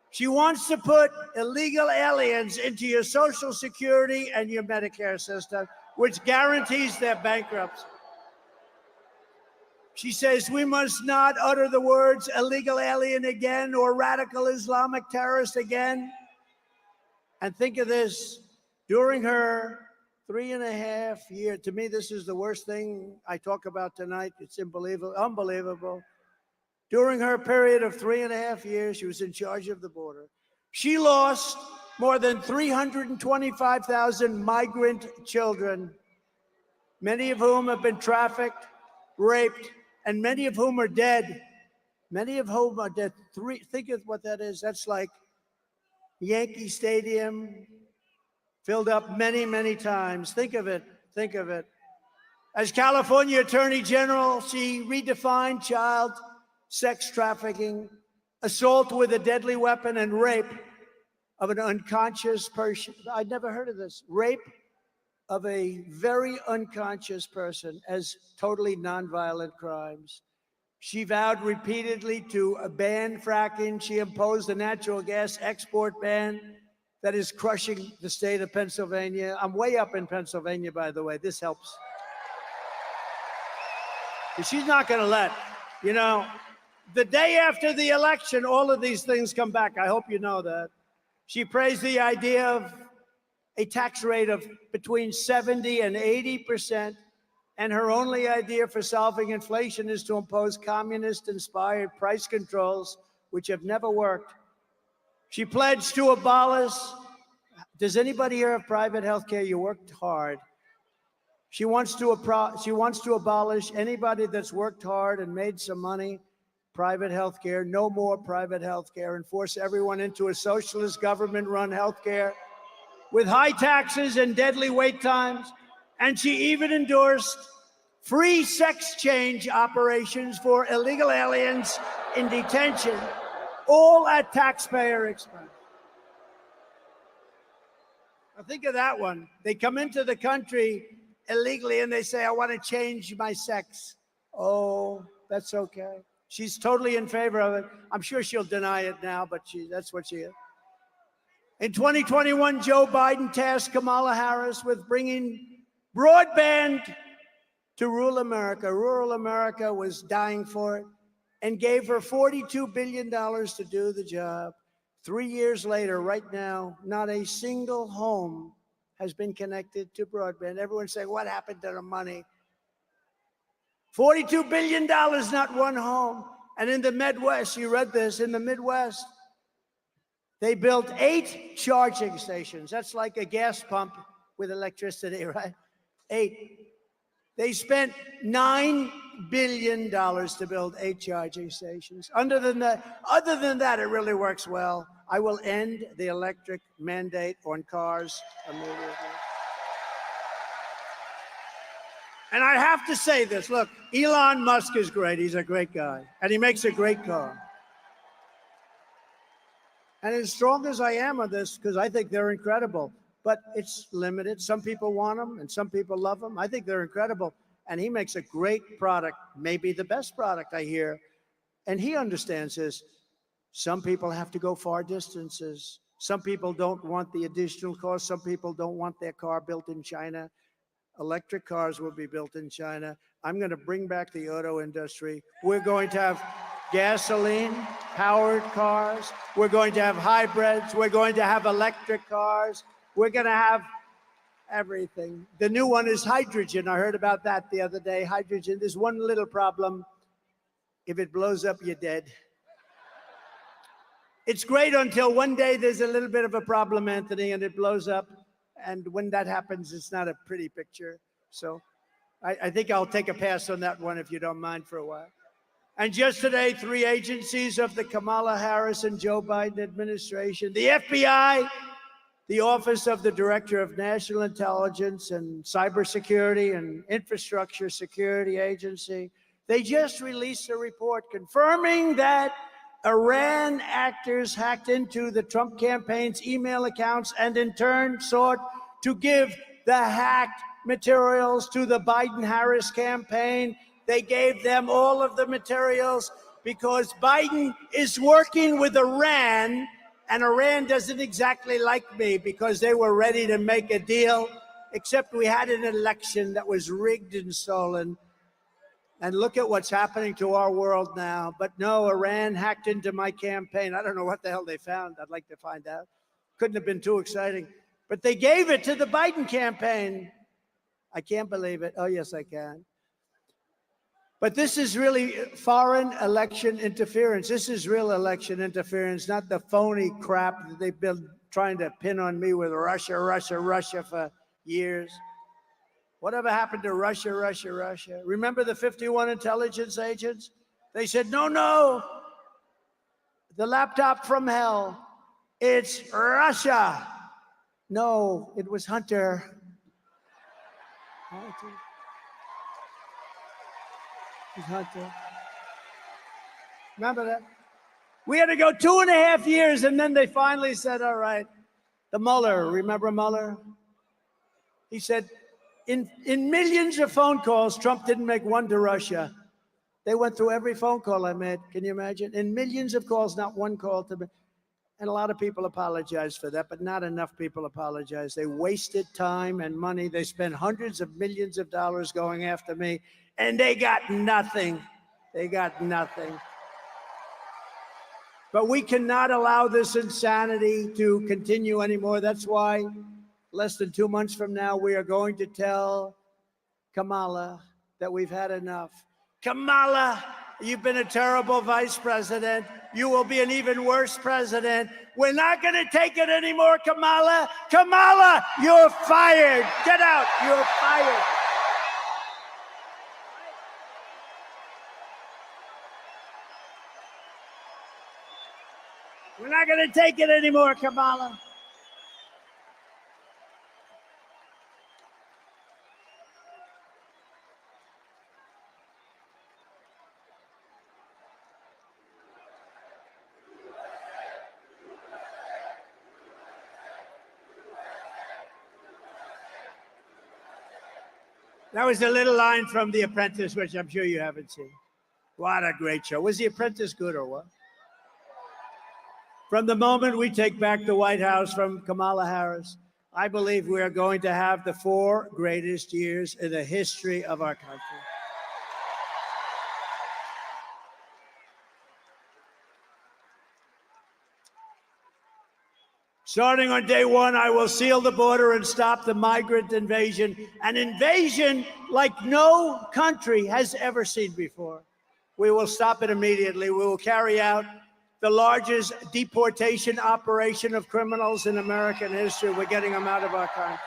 She wants to put illegal aliens into your Social Security and your Medicare system, which guarantees their bankruptcy. She says we must not utter the words illegal alien again or radical Islamic terrorist again. And think of this, during her 3.5 year, to me, this is the worst thing I talk about tonight. It's unbelievable. During her period of 3.5 years, she was in charge of the border. She lost more than 325,000 migrant children, many of whom have been trafficked, raped, and many of whom are dead. Many of whom are dead. Think of what that is. That's like Yankee Stadium filled up many, many times. Think of it. Think of it. As California Attorney General, she redefined child sex trafficking, assault with a deadly weapon, and rape of an unconscious person. I'd never heard of this. Rape of a very unconscious person as totally nonviolent crimes. She vowed repeatedly to ban fracking. She imposed a natural gas export ban that is crushing the state of Pennsylvania. I'm way up in Pennsylvania, by the way. This helps. But she's not going to let, the day after the election, all of these things come back. I hope you know that. She praised the idea of a tax rate of between 70 and 80%. And her only idea for solving inflation is to impose communist-inspired price controls, which have never worked. She pledged to abolish. Does anybody here have private health care? You worked hard. She wants to abolish anybody that's worked hard and made some money. Private health care, no more private health care, and force everyone into a socialist government-run health care with high taxes and deadly wait times. And she even endorsed free sex change operations for illegal aliens in detention, all at taxpayer expense. Now think of that one. They come into the country illegally and they say, I want to change my sex. Oh, that's okay. She's totally in favor of it. I'm sure she'll deny it now, but that's what she is. In 2021, Joe Biden tasked Kamala Harris with bringing broadband to rural America. Rural America was dying for it. and gave her $42 billion to do the job. 3 years later, right now, not a single home has been connected to broadband. Everyone's saying, what happened to the money? $42 billion, not one home. And in the Midwest, you read this, in the Midwest, they built 8 charging stations. That's like a gas pump with electricity, right? 8. They spent $9 billion to build 8 charging stations. Other than that, it really works well. I will end the electric mandate on cars immediately. And I have to say this, look, Elon Musk is great. He's a great guy. And he makes a great car. And as strong as I am on this, because I think they're incredible, but it's limited. Some people want them and some people love them. I think they're incredible. And he makes a great product, maybe the best product I hear. And he understands this. Some people have to go far distances. Some people don't want the additional cost. Some people don't want their car built in China. Electric cars will be built in China. I'm going to bring back the auto industry. We're going to have gasoline-powered cars. We're going to have hybrids. We're going to have electric cars. We're going to have everything. The new one is hydrogen. I heard about that the other day. Hydrogen. There's one little problem. If it blows up, you're dead. It's great until one day there's a little bit of a problem, Anthony, and it blows up. And when that happens, it's not a pretty picture. So I think I'll take a pass on that one if you don't mind for a while. And just today, 3 agencies of the Kamala Harris and Joe Biden administration, the FBI, the Office of the Director of National Intelligence and Cybersecurity and Infrastructure Security Agency, they just released a report confirming that Iran actors hacked into the Trump campaign's email accounts and in turn sought to give the hacked materials to the Biden-Harris campaign. They gave them all of the materials because Biden is working with Iran, and Iran doesn't exactly like me because they were ready to make a deal, except we had an election that was rigged and stolen. And look at what's happening to our world now. But no, Iran hacked into my campaign. I don't know what the hell they found. I'd like to find out. Couldn't have been too exciting. But they gave it to the Biden campaign. I can't believe it. Oh, yes, I can. But this is really foreign election interference. This is real election interference, not the phony crap that they've been trying to pin on me with Russia, Russia, Russia for years. Whatever happened to Russia, Russia, Russia? Remember the 51 intelligence agents? They said, no, no, the laptop from hell, it's Russia. No, it was Hunter. It was Hunter. Remember that? We had to go 2.5 years, and then they finally said, all right, the Mueller, remember Mueller? He said, in millions of phone calls, Trump didn't make one to Russia. They went through every phone call I made. Can you imagine? In millions of calls, not one call to me. And a lot of people apologized for that, but not enough people apologized. They wasted time and money. They spent hundreds of millions of dollars going after me, and they got nothing. They got nothing. But we cannot allow this insanity to continue anymore. That's why less than 2 months from now, we are going to tell Kamala that we've had enough. Kamala, you've been a terrible vice president. You will be an even worse president. We're not going to take it anymore, Kamala. Kamala, you're fired. Get out. You're fired. We're not going to take it anymore, Kamala. That was a little line from The Apprentice, which I'm sure you haven't seen. What a great show. Was The Apprentice good or what? From the moment we take back the White House from Kamala Harris, I believe we are going to have the 4 greatest years in the history of our country. Starting on day one, I will seal the border and stop the migrant invasion, an invasion like no country has ever seen before. We will stop it immediately. We will carry out the largest deportation operation of criminals in American history. We're getting them out of our country.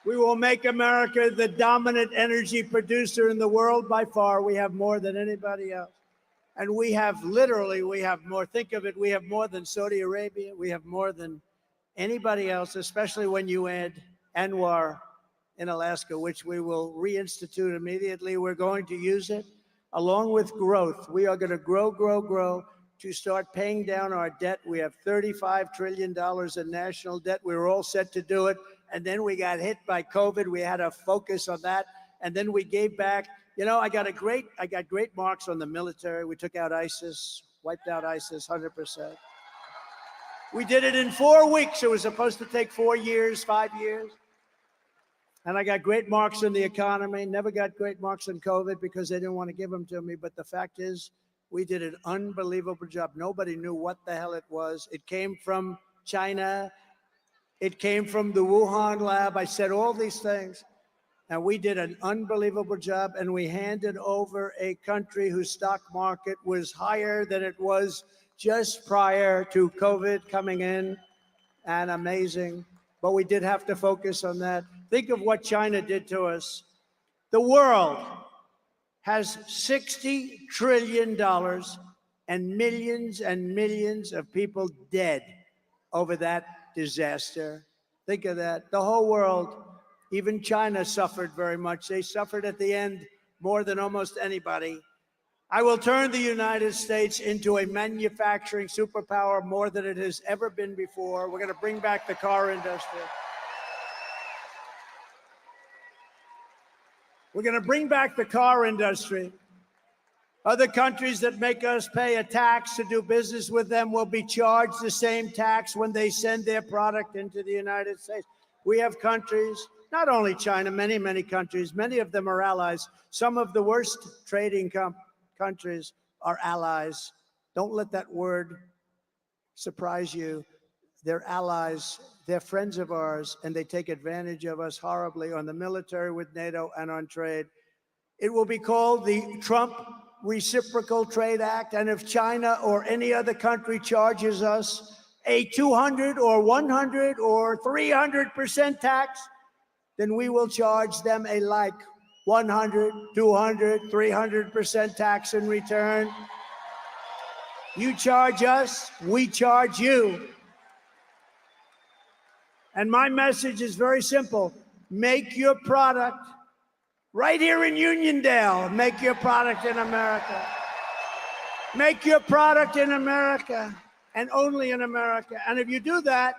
We will make America the dominant energy producer in the world by far. We have more than anybody else. And we have more. Think of it, we have more than Saudi Arabia. We have more than anybody else, especially when you add Anwar in Alaska, which we will reinstitute immediately. We're going to use it along with growth. We are going to grow to start paying down our debt. We have $35 trillion in national debt. We were all set to do it. And then we got hit by COVID. We had to focus on that. And then we gave back. You know, I got great marks on the military. We took out ISIS, wiped out ISIS 100%. We did it in 4 weeks. It was supposed to take 4 years, 5 years. And I got great marks on the economy. Never got great marks on COVID because they didn't want to give them to me. But the fact is, we did an unbelievable job. Nobody knew what the hell it was. It came from China. It came from the Wuhan lab. I said all these things. And we did an unbelievable job, and we handed over a country whose stock market was higher than it was just prior to COVID coming in, and amazing. But we did have to focus on that. Think of what China did to us. The world has $60 trillion and millions of people dead over that disaster. Think of that. The whole world. Even China suffered very much. They suffered at the end more than almost anybody. I will turn the United States into a manufacturing superpower more than it has ever been before. We're going to bring back the car industry. We're going to bring back the car industry. Other countries that make us pay a tax to do business with them will be charged the same tax when they send their product into the United States. We have countries, not only China, many countries, many of them are allies. Some of the worst trading countries are allies. Don't let that word surprise you. They're allies. They're friends of ours, and they take advantage of us horribly on the military with NATO and on trade. It will be called the Trump Reciprocal Trade Act, and if China or any other country charges us a 200 or 100 or 300% tax, then we will charge them a like 100, 200, 300% tax in return. You charge us, we charge you. And my message is very simple. Make your product right here in Uniondale. Make your product in America. Make your product in America and only in America. And if you do that,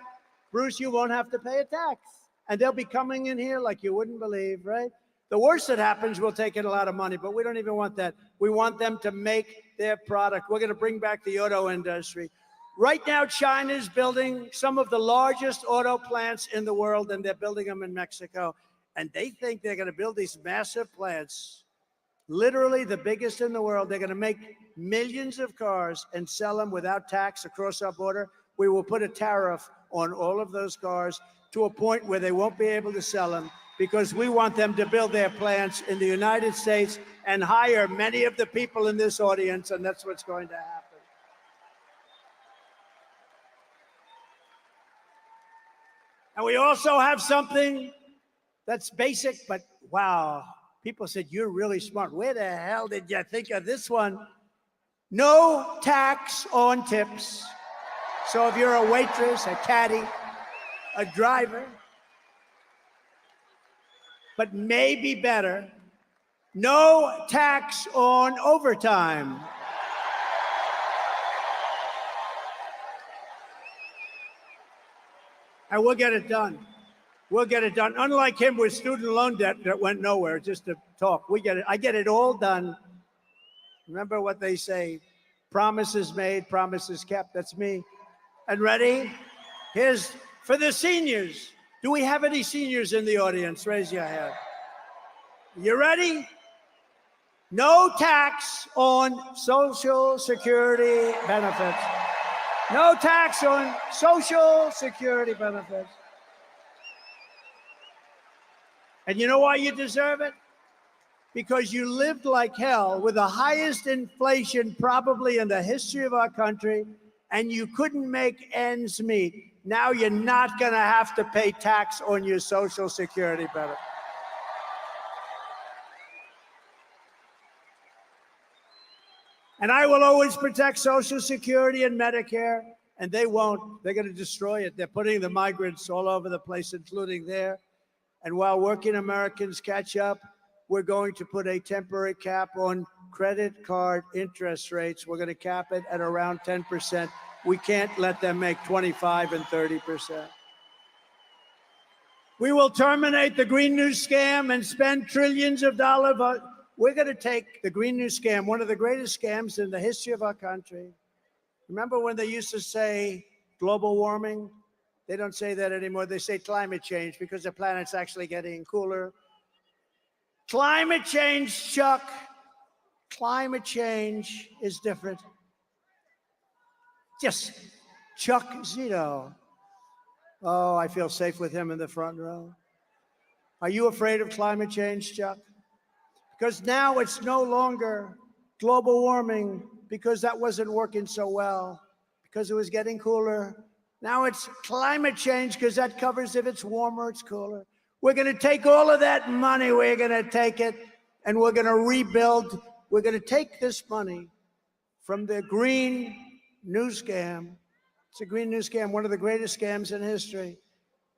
Bruce, you won't have to pay a tax. And they'll be coming in here like you wouldn't believe, right? The worst that happens, we'll take in a lot of money, but we don't even want that. We want them to make their product. We're going to bring back the auto industry. Right now, China is building some of the largest auto plants in the world, and they're building them in Mexico. And they think they're going to build these massive plants, literally the biggest in the world. They're going to make millions of cars and sell them without tax across our border. We will put a tariff on all of those cars to a point where they won't be able to sell them, because we want them to build their plants in the United States and hire many of the people in this audience, and that's what's going to happen. And we also have something that's basic, but wow, people said, you're really smart. Where the hell did you think of this one? No tax on tips. So if you're a waitress, a caddy, a driver, but maybe better, no tax on overtime. And we'll get it done. We'll get it done. Unlike him with student loan debt that went nowhere, just to talk. We get it. I get it all done. Remember what they say, promises made, promises kept. That's me. And ready? Here's for the seniors. Do we have any seniors in the audience? Raise your hand. You ready? No tax on Social Security benefits. No tax on Social Security benefits. And you know why you deserve it? Because you lived like hell with the highest inflation probably in the history of our country, and you couldn't make ends meet. Now you're not going to have to pay tax on your Social Security benefit. And I will always protect Social Security and Medicare, and they won't. They're going to destroy it. They're putting the migrants all over the place, including there. And while working Americans catch up, we're going to put a temporary cap on credit card interest rates. We're going to cap it at around 10%. We can't let them make 25 and 30%. We will terminate the Green New Scam and spend trillions of dollars. We're going to take the Green New Scam, one of the greatest scams in the history of our country. Remember when they used to say global warming? They don't say that anymore. They say climate change because the planet's actually getting cooler. Climate change, Chuck. Climate change is different. Just Chuck Zito. Oh, I feel safe with him in the front row. Are you afraid of climate change, Chuck? Because now it's no longer global warming because that wasn't working so well, because it was getting cooler. Now it's climate change because that covers if it's warmer, it's cooler. We're going to take all of that money, we're going to take it, and we're going to rebuild. We're going to take this money from the Green New Scam. It's a Green New Scam, one of the greatest scams in history.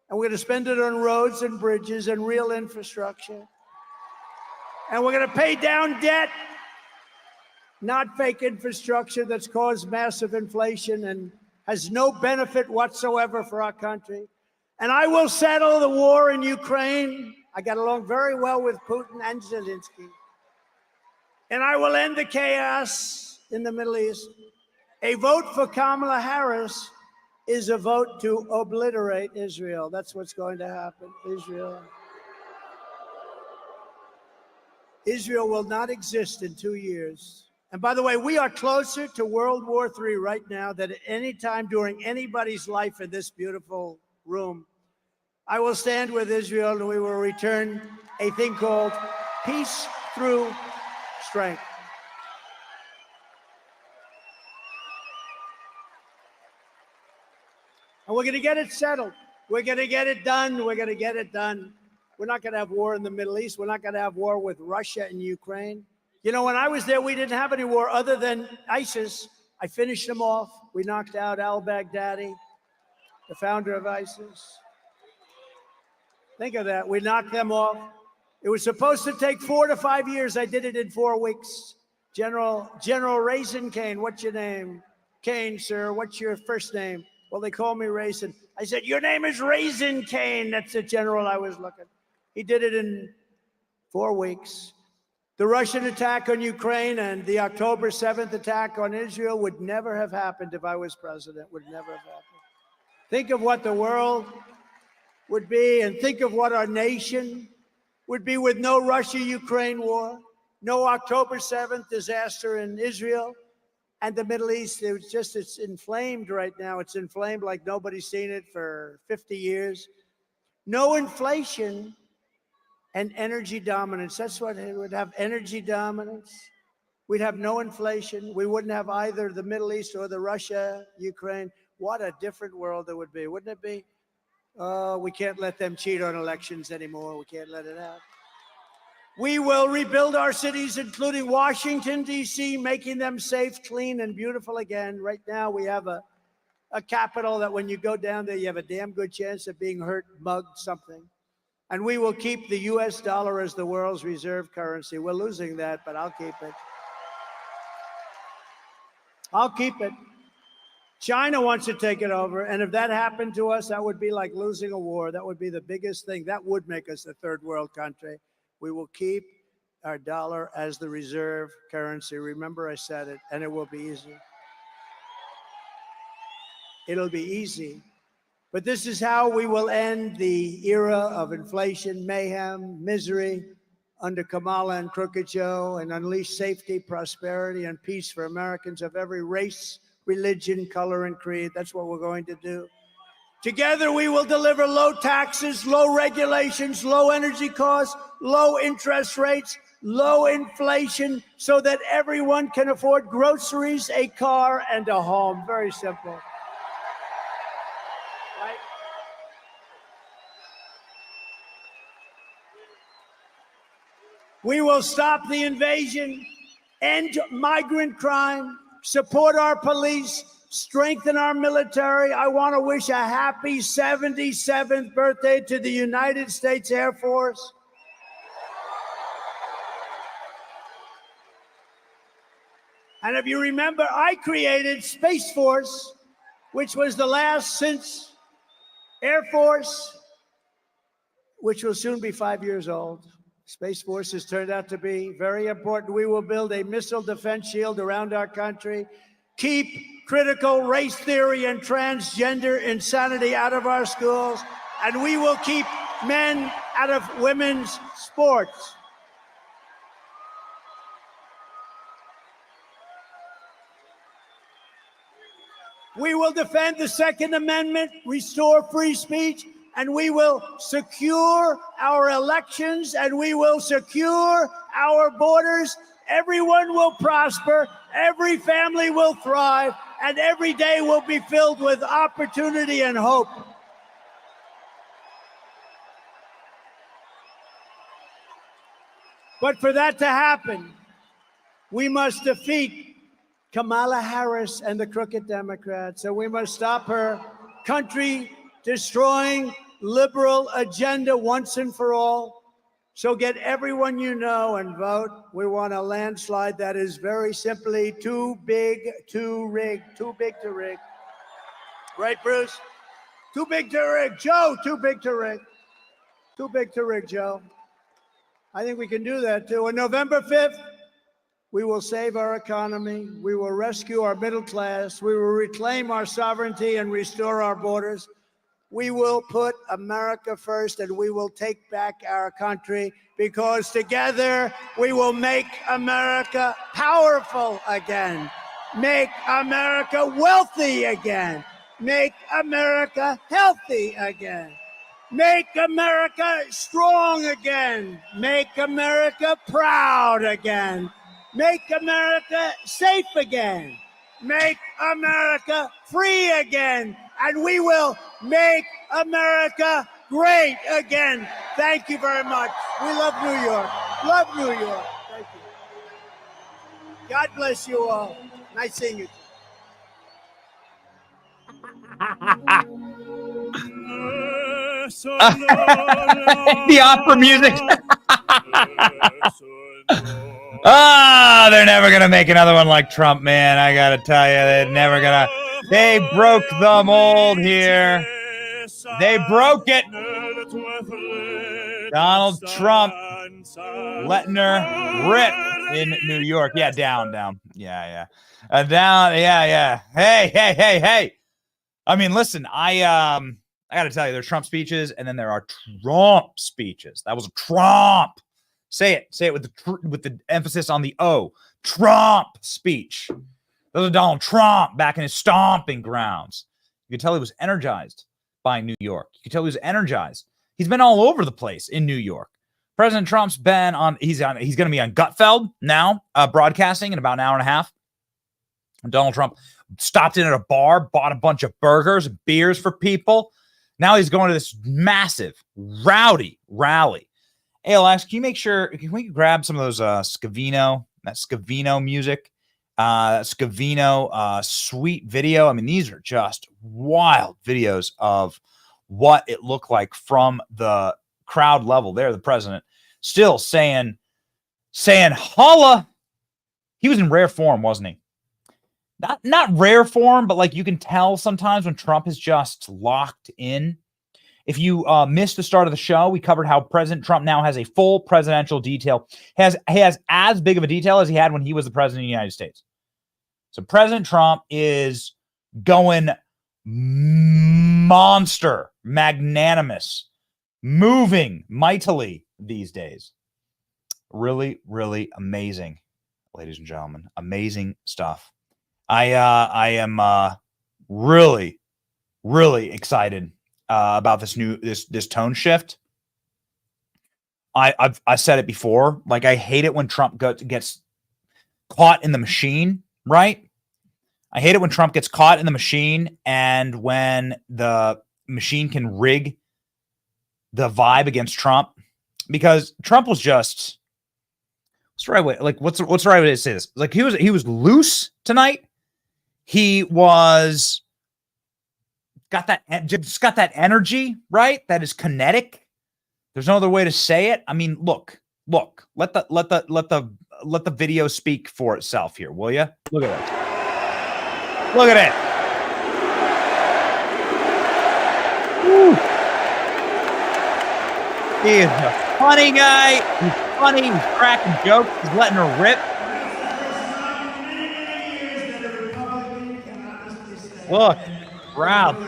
And we're going to spend it on roads and bridges and real infrastructure. And we're going to pay down debt, not fake infrastructure that's caused massive inflation and has no benefit whatsoever for our country. And I will settle the war in Ukraine. I got along very well with Putin and Zelensky. And I will end the chaos in the Middle East. A vote for Kamala Harris is a vote to obliterate Israel. That's what's going to happen. Israel will not exist in 2 years. And by the way, we are closer to World War III right now than at any time during anybody's life in this beautiful room. I will stand with Israel and we will return a thing called peace through strength. And we're going to get it settled. We're going to get it done. We're going to get it done. We're not going to have war in the Middle East. We're not going to have war with Russia and Ukraine. You know, when I was there, we didn't have any war other than ISIS. I finished them off. We knocked out al-Baghdadi, the founder of ISIS. Think of that. We knocked them off. It was supposed to take 4 to 5 years. I did it in 4 weeks. General Raisin Cain, what's your name? Cain, sir, what's your first name? Well, they call me Raisin. I said, your name is Raisin Cain. That's the general I was looking. He did it in 4 weeks. The Russian attack on Ukraine and the October 7th attack on Israel would never have happened if I was president. Would never have happened. Think of what the world would be, and think of what our nation would be with no Russia-Ukraine war, no October 7th disaster in Israel and the Middle East. It's inflamed right now. It's inflamed like nobody's seen it for 50 years. No inflation and energy dominance. That's what it would have, energy dominance. We'd have no inflation. We wouldn't have either the Middle East or the Russia, Ukraine. What a different world it would be, wouldn't it be? Oh, we can't let them cheat on elections anymore. We can't let it happen. We will rebuild our cities, including Washington, D.C., making them safe, clean, and beautiful again. Right now, we have a capital that when you go down there, you have a damn good chance of being hurt, mugged, something. And we will keep the U.S. dollar as the world's reserve currency. We're losing that, but I'll keep it. I'll keep it. China wants to take it over, and if that happened to us, that would be like losing a war. That would be the biggest thing. That would make us a third world country. We will keep our dollar as the reserve currency. Remember I said it, and it will be easy. It'll be easy. But this is how we will end the era of inflation, mayhem, misery under Kamala and Crooked Joe, and unleash safety, prosperity, and peace for Americans of every race, religion, color, and creed. That's what we're going to do. Together, we will deliver low taxes, low regulations, low energy costs, low interest rates, low inflation, so that everyone can afford groceries, a car, and a home. Very simple. Right? We will stop the invasion, end migrant crime, support our police, strengthen our military. I want to wish a happy 77th birthday to the United States Air Force. And if you remember, I created Space Force, which was the last since Air Force, which will soon be 5 years old. Space Force has turned out to be very important. We will build a missile defense shield around our country, keep critical race theory and transgender insanity out of our schools, and we will keep men out of women's sports. We will defend the Second Amendment, restore free speech, and we will secure our elections, and we will secure our borders. Everyone will prosper, every family will thrive, and every day will be filled with opportunity and hope. But for that to happen, we must defeat Kamala Harris and the crooked Democrats. So we must stop her country-destroying liberal agenda once and for all. So get everyone you know and vote. We want a landslide that is very simply too big to rig. Too big to rig. Right, Bruce? Too big to rig. Joe, too big to rig. Too big to rig, Joe. I think we can do that, too. On November 5th, we will save our economy. We will rescue our middle class. We will reclaim our sovereignty and restore our borders. We will put America first, and we will take back our country, because together we will make America powerful again, make America wealthy again, make America healthy again, make America strong again, make America proud again, make America safe again, make America free again, and we will make America great again. Thank you very much. We love New York. Love New York. Thank you. God bless you all. Nice seeing you. The opera music. They're never gonna make another one like Trump, man. I gotta tell you, they're never gonna. They broke the mold here. They broke it. Donald Trump letting her rip in New York. Yeah, down. Yeah. Down. Yeah. Hey. I mean, listen, I gotta tell you, there's Trump speeches, and then there are Trump speeches. That was a Trump. Say it with the emphasis on the O. Trump speech. That was Donald Trump back in his stomping grounds. You could tell he was energized by New York. You could tell he was energized. He's been all over the place in New York. President Trump's been he's going to be on Gutfeld now, broadcasting in about an hour and a half. And Donald Trump stopped in at a bar, bought a bunch of burgers and beers for people. Now he's going to this massive, rowdy rally. Hey, Alex, can we grab some of those Scavino music? Scavino sweet video. I mean, these are just wild videos of what it looked like from the crowd level there. The president still saying holla. He was in rare form, wasn't he? Not rare form, but like you can tell sometimes when Trump is just locked in. If you missed the start of the show, we covered how President Trump now has a full presidential detail. He has as big of a detail as he had when he was the president of the United States. So President Trump is going monster, magnanimous, moving mightily these days. Really, really amazing, ladies and gentlemen. Amazing stuff. I am really, really excited about this tone shift. I said it before. Like, I hate it when Trump gets caught in the machine, right? I hate it when Trump gets caught in the machine and when the machine can rig the vibe against Trump, because Trump was just, what's the right way? Like, what's the right way to say this? Like, he was loose tonight. He was got that energy, right? That is kinetic. There's no other way to say it. I mean, look. Let the video speak for itself here, will you? Look at it. Look at it. Woo. He is a funny guy. He's funny. He's cracking jokes. He's letting her rip. Look, proud.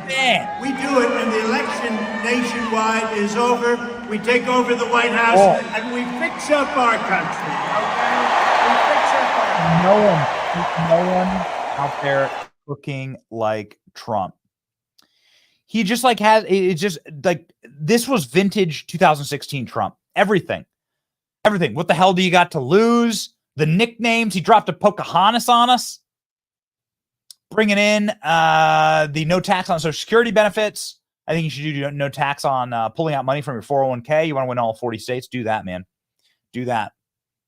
Man. We do it, and the election nationwide is over. We take over the White House, and we fix up our country. Okay? We fix up our No one out there looking like Trump. He just like has, it's just like, this was vintage 2016 Trump. Everything. What the hell do you got to lose? The nicknames. He dropped a Pocahontas on us. Bringing in the no tax on Social Security benefits. I think you should do no tax on pulling out money from your 401k. You want to win all 40 states? Do that, man. Do that.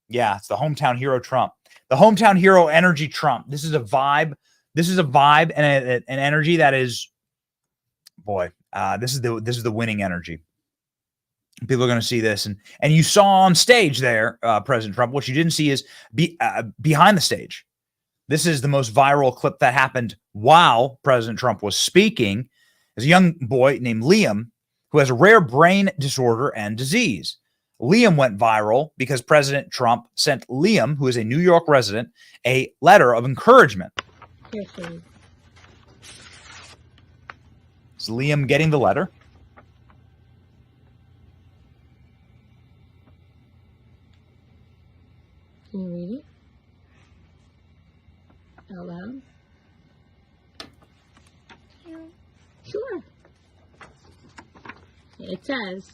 Yeah, it's the hometown hero Trump. The hometown hero energy Trump. This is a vibe. This is a vibe and an energy that is, boy, this is the winning energy. People are going to see this. And you saw on stage there, President Trump. What you didn't see is behind the stage. This is the most viral clip that happened while President Trump was speaking. There's a young boy named Liam who has a rare brain disorder and disease. Liam went viral because President Trump sent Liam, who is a New York resident, a letter of encouragement. Is Liam getting the letter? Can you read it? Out loud? Yeah. Sure. It says,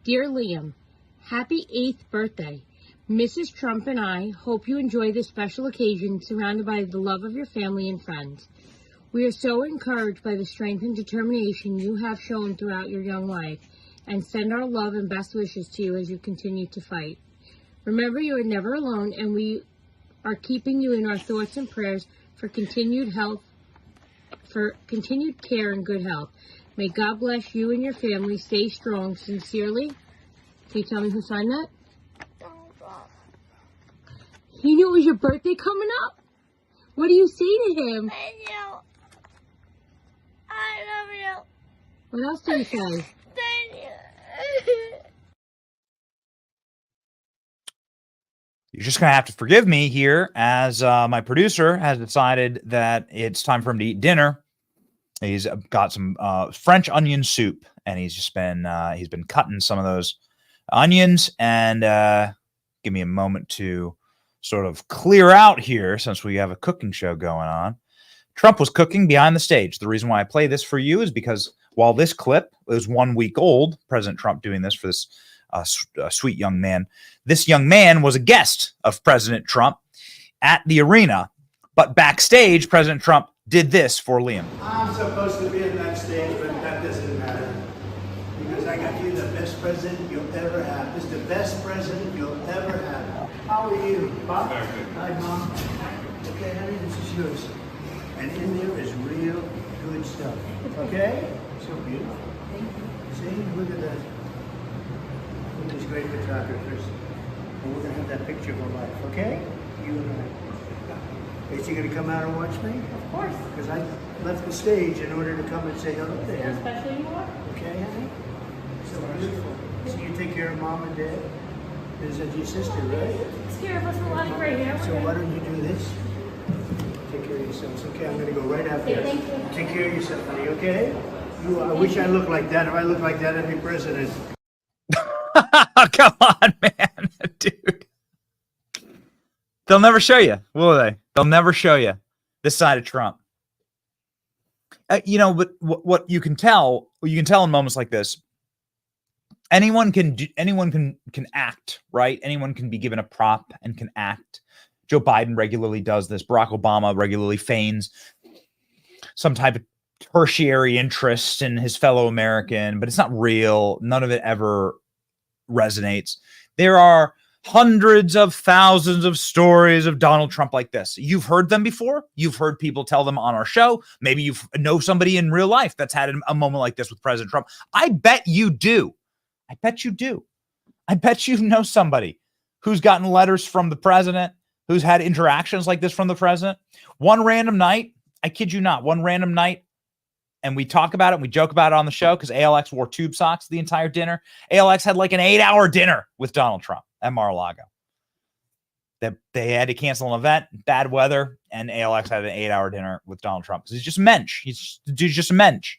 Dear Liam, happy 8th birthday. Mrs. Trump and I hope you enjoy this special occasion surrounded by the love of your family and friends. We are so encouraged by the strength and determination you have shown throughout your young life and send our love and best wishes to you as you continue to fight. Remember, you are never alone, and we are keeping you in our thoughts and prayers for continued health, for continued care and good health. May God bless you and your family. Stay strong. Sincerely. Can you tell me who signed that? He knew it was your birthday coming up? What do you say to him? Thank you. I love you. What else do you say? Thank you. You're just going to have to forgive me here as my producer has decided that it's time for him to eat dinner. He's got some French onion soup, and he's been cutting some of those onions. And give me a moment to sort of clear out here since we have a cooking show going on. Trump was cooking behind the stage. The reason why I play this for you is because while this clip is 1 week old, President Trump doing this for this sweet young man. This young man was a guest of President Trump at the arena, but backstage, President Trump did this for Liam. I'm supposed to be in that stage, but that doesn't matter. Because I got you the best president you'll ever have. This is the best president you'll ever have. How are you, Bob? Hi, Mom. Okay, honey, this is yours. And in there is real good stuff. Okay? So beautiful. See, look at that. These great photographers. And we're going to have that picture of our life, okay? You and I. Is she going to come out and watch me? Of course. Because I left the stage in order to come and say hello to How her. special you are. Okay, honey? So beautiful. So you take care of Mom and Dad? Is that your sister, right? Takes care of us a lot of great hair. So why don't you do this? Take care of yourselves. Okay, I'm going to go right out there. Thank you. Take care of yourself, honey, okay? I wish I looked like that. If I looked like that, I'd be president. Come on, man, dude. They'll never show you, will they? They'll never show you this side of Trump. But what you can tell in moments like this, anyone can act, right? Anyone can be given a prop and can act. Joe Biden regularly does this. Barack Obama regularly feigns some type of tertiary interest in his fellow American, but it's not real. None of it ever resonates. There are hundreds of thousands of stories of Donald Trump like this. You've heard them before. You've heard people tell them on our show. Maybe you know somebody in real life that's had a moment like this with President Trump. I bet you do. I bet you do. I bet you know somebody who's gotten letters from the president, who's had interactions like this from the president. One random night, I kid you not, one random night, and we talk about it and we joke about it on the show because ALX wore tube socks the entire dinner. ALX had like an 8-hour dinner with Donald Trump at Mar-a-Lago. They had to cancel an event, bad weather, and ALX had an 8-hour dinner with Donald Trump because he's just a mensch. He's just a mensch.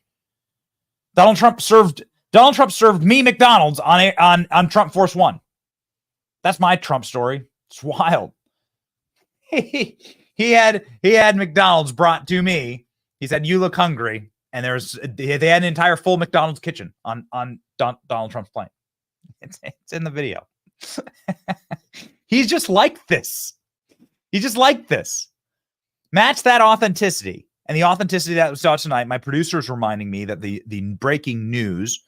Donald Trump served me McDonald's on Trump Force One. That's my Trump story. It's wild. He had McDonald's brought to me. He said, "You look hungry," and they had an entire full McDonald's kitchen on Donald Trump's plane. It's in the video. He's just like this. He's just like this. Match that authenticity. And the authenticity that we saw tonight, my producer is reminding me that the breaking news,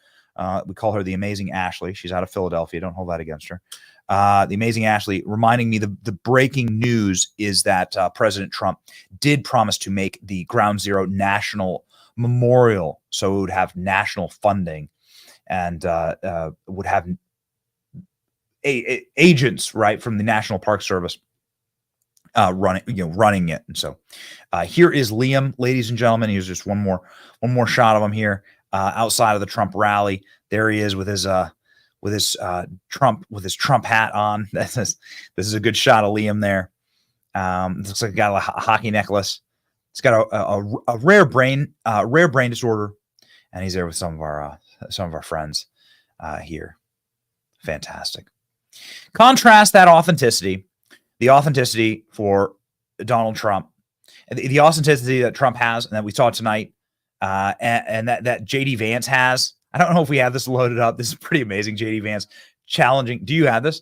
we call her the Amazing Ashley. She's out of Philadelphia. Don't hold that against her. The Amazing Ashley reminding me the breaking news is that President Trump did promise to make the Ground Zero national memorial. So it would have national funding and would have agents, right, from the National Park Service running it. And so here is Liam, ladies and gentlemen. Here's just one more shot of him here outside of the Trump rally. There he is with his Trump hat on. This is a good shot of Liam there. Looks like he got a hockey necklace. He's got a rare brain disorder, and he's there with some of our friends here. Fantastic. Contrast that authenticity, the authenticity for Donald Trump, the authenticity that Trump has, and that we saw tonight, and that JD Vance has. I don't know if we have this loaded up. This is pretty amazing. JD Vance challenging. Do you have this?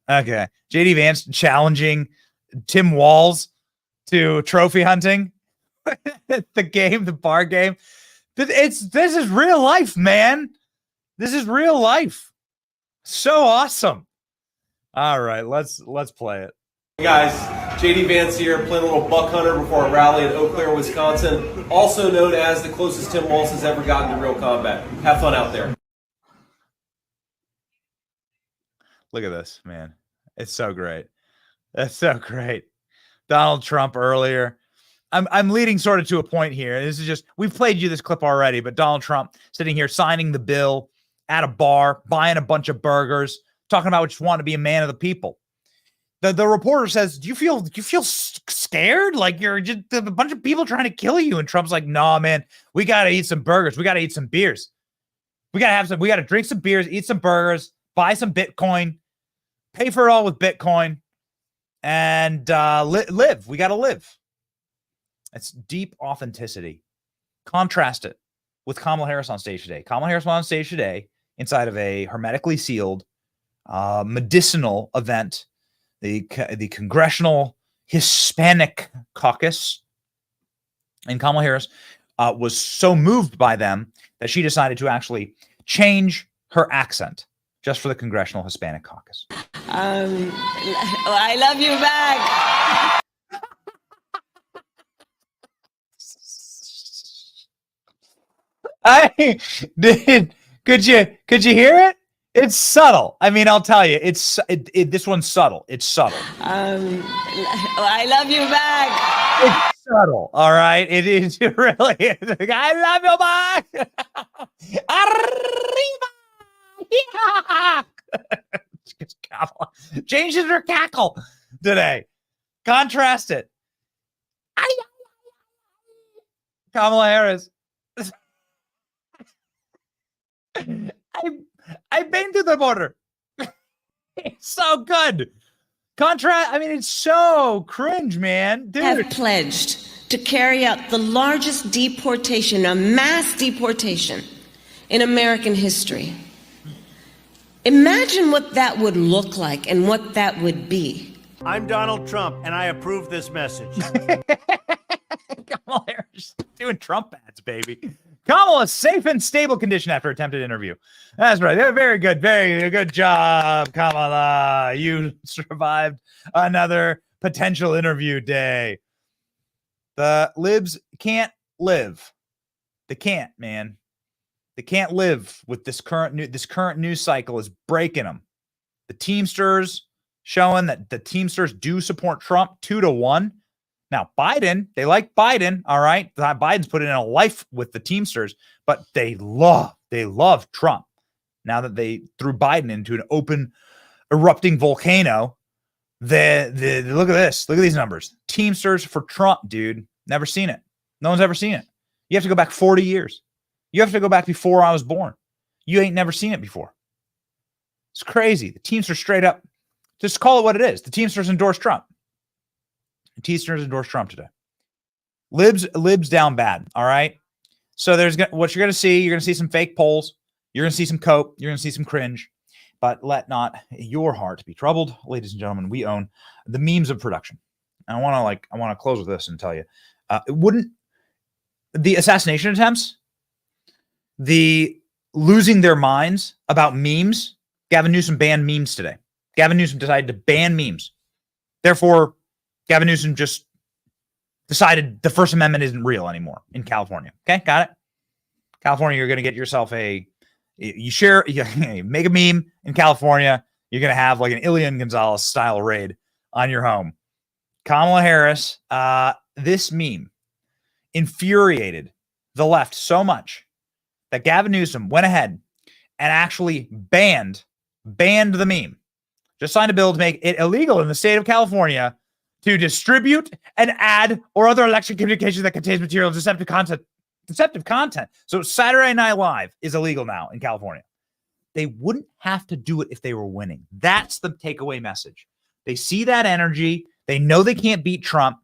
Okay. JD Vance challenging Tim Walz to trophy hunting. The bar game. This is real life, man. This is real life. So awesome. All right, let's play it. Hey guys, JD Vance here, playing a little buck hunter before a rally in Eau Claire, Wisconsin, also known as the closest Tim Walz has ever gotten to real combat. Have fun out there. Look at this, man. It's so great. That's so great. Donald Trump earlier. I'm leading sort of to a point here. This is just, we've played you this clip already, but Donald Trump sitting here signing the bill at a bar, buying a bunch of burgers, talking about just wanting to be a man of the people. The reporter says, do you feel scared? Like you're just a bunch of people trying to kill you. And Trump's like, no, man, we got to eat some burgers. We got to eat some beers. We got to drink some beers, eat some burgers, buy some Bitcoin, pay for it all with Bitcoin, and live. We got to live. It's deep authenticity. Contrast it with Kamala Harris on stage today. Kamala Harris on stage today inside of a hermetically sealed medicinal event, the Congressional Hispanic Caucus. And Kamala Harris was so moved by them that she decided to actually change her accent just for the Congressional Hispanic Caucus. I love you back. Could you hear it? It's subtle. I mean, I'll tell you, this one's subtle. It's subtle. I love you back. It's subtle. All right. It is really. I love you back. Arriba. Changes her cackle today. Contrast it. Kamala Harris. I've been to the border. It's so good. Contrast. I mean, it's so cringe, man. Dude. Have pledged to carry out the largest deportation, a mass deportation in American history. Imagine what that would look like and what that would be. I'm Donald Trump, and I approve this message. Kamala Harris doing Trump ads, baby. Kamala safe and stable condition after attempted interview. That's right. Very good. Very good job, Kamala. You survived another potential interview day. The libs can't live. They can't, man. They can't live with this current news cycle is breaking them. The Teamsters showing that the Teamsters do support Trump 2-1. Now, Biden, they like Biden, all right? Biden's put in a life with the Teamsters, but they love Trump. Now that they threw Biden into an open, erupting volcano, look at this. Look at these numbers. Teamsters for Trump, dude. Never seen it. No one's ever seen it. You have to go back 40 years. You have to go back before I was born. You ain't never seen it before. It's crazy. The Teamsters straight up, just call it what it is. The Teamsters endorse Trump. The Teamsters endorse Trump today. Libs down bad, all right? So there's what you're going to see. You're going to see some fake polls. You're going to see some cope. You're going to see some cringe. But let not your heart be troubled. Ladies and gentlemen, we own the memes of production. And I want to close with this and tell you, the assassination attempts, the losing their minds about memes. Gavin Newsom banned memes today. Gavin Newsom decided to ban memes. Therefore, Gavin Newsom just decided the First Amendment isn't real anymore in California. Okay, got it? California, you're going to get yourself you make a meme in California, you're going to have like an Ilian Gonzalez style raid on your home. Kamala Harris, this meme infuriated the left so much that Gavin Newsom went ahead and actually banned the meme. Just signed a bill to make it illegal in the state of California to distribute an ad or other electronic communication that contains material of deceptive content. So Saturday Night Live is illegal now in California. They wouldn't have to do it if they were winning. That's the takeaway message. They see that energy. They know they can't beat Trump.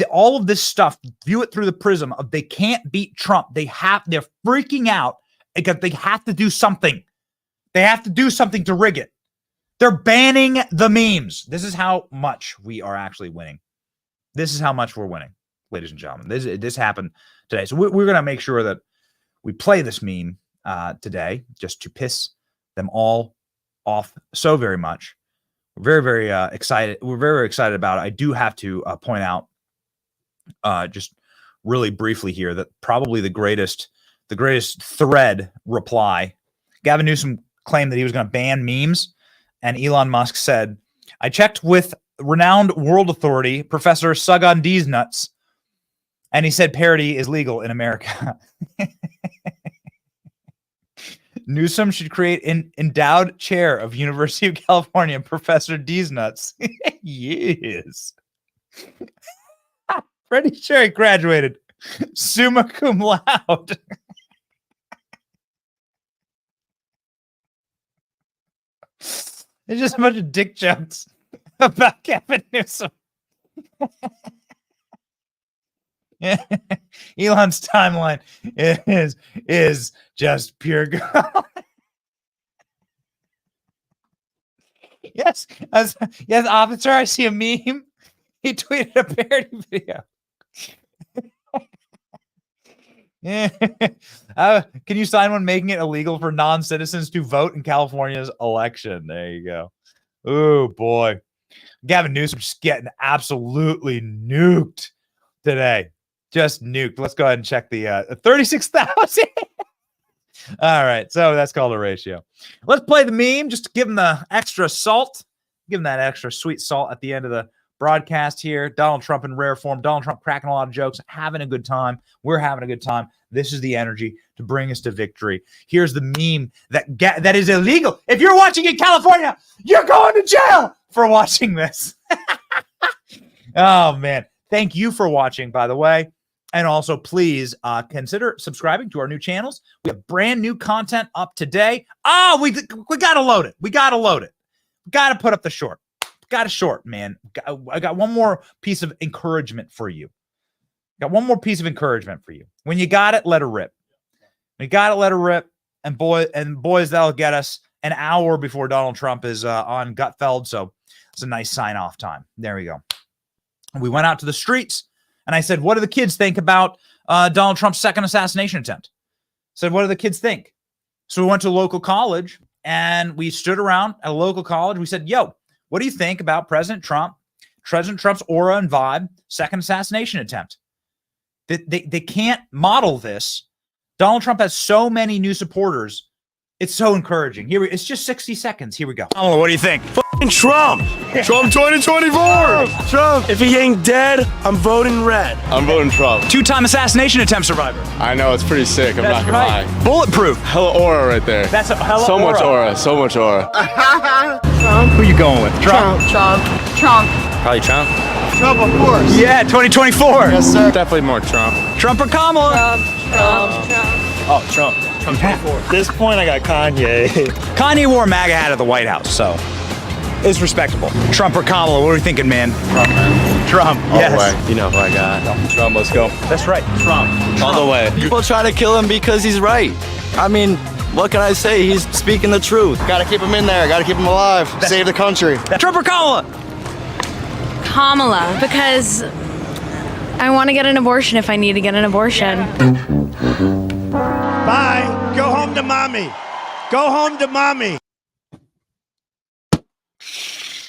All of this stuff, view it through the prism of they can't beat Trump. They're freaking out because they have to do something. They have to do something to rig it. They're banning the memes. This is how much we are actually winning. This is how much we're winning, ladies and gentlemen. This happened today. So we're going to make sure that we play this meme today just to piss them all off so very much. We're very, very excited. We're very, very excited about it. I do have to point out just really briefly here that probably the greatest thread reply. Gavin Newsom claimed that he was going to ban memes. And Elon Musk said, I checked with renowned world authority, Professor Sugan D's Nuts, and he said parody is legal in America. Newsom should create an endowed chair of University of California, Professor D's Nuts. Yes. Pretty sure he graduated summa cum laude. It's just a bunch of dick jokes about Gavin Newsom. Elon's timeline is just pure gold. Yes, officer, I see a meme. He tweeted a parody video. Can you sign one making it illegal for non-citizens to vote in California's election? There you go. Oh, boy. Gavin Newsom's just getting absolutely nuked today. Just nuked. Let's go ahead and check the 36,000. All right. So that's called a ratio. Let's play the meme just to give him the extra salt. Give him that extra sweet salt at the end of the broadcast here. Donald Trump in rare form. Donald Trump cracking a lot of jokes, having a good time. We're having a good time. This is the energy to bring us to victory. Here's the meme that is illegal. If you're watching in California, you're going to jail for watching this. Oh, man. Thank you for watching, by the way. And also, please consider subscribing to our new channels. We have brand new content up today. We got to load it. We got to put up the short. got it short, man. I got one more piece of encouragement for you. When you got it, let her rip. We got to let her rip. And boys, that'll get us an hour before Donald Trump is on Gutfeld. So it's a nice sign-off time. There we go. We went out to the streets, and I said, what do the kids think about Donald Trump's second assassination attempt? I said, what do the kids think? So we went to a local college, and we stood around at a local college. We said, yo, what do you think about President Trump's aura and vibe, second assassination attempt? They can't model this. Donald Trump has so many new supporters. It's so encouraging. It's just 60 seconds. Here we go. Oh, what do you think? F***ing Trump. Trump 2024. Trump. If he ain't dead, I'm voting red. I'm voting Trump. 2-time assassination attempt survivor. I know, it's pretty sick. I'm not gonna lie. Bulletproof. Hella aura right there. That's a hella so aura. much aura. So much aura. Trump. Who you going with? Trump. Probably Trump. Trump, of course. Yeah, 2024. Yes, sir. Definitely more Trump. Trump or Kamala? Trump. Oh, Trump. Trump 24. At this point, I got Kanye. Kanye wore a MAGA hat at the White House, so it's respectable. Trump or Kamala? What are we thinking, man? Trump, man. Trump. All Yes. the way. You know who I got. Trump, let's go. That's right. Trump. All the way. People try to kill him because he's right. I mean, what can I say? He's speaking the truth. Got to keep him in there. Got to keep him alive. Save the country. Trump or Kamala? Kamala, because I want to get an abortion if I need to get an abortion. Bye. Go home to mommy. Go home to mommy.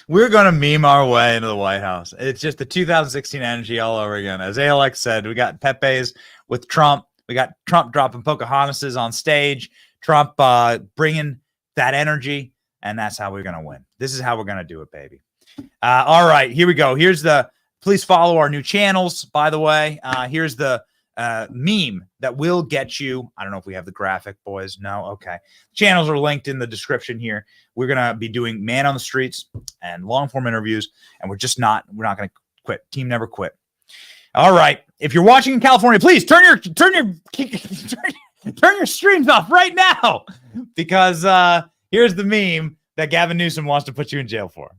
We're going to meme our way into the White House. It's just the 2016 energy all over again. As Alex said, we got Pepe's with Trump. We got Trump dropping Pocahontas on stage. Trump bringing that energy, and that's how we're going to win. This is how we're going to do it, baby. All right, here we go. Please follow our new channels, by the way. Here's the meme that will get you. I don't know if we have the graphic, boys. No? Okay. Channels are linked in the description here. We're going to be doing Man on the Streets and long-form interviews, and we're not going to quit. Team never quit. All right. If you're watching in California, please turn your streams off right now, because here's the meme that Gavin Newsom wants to put you in jail for.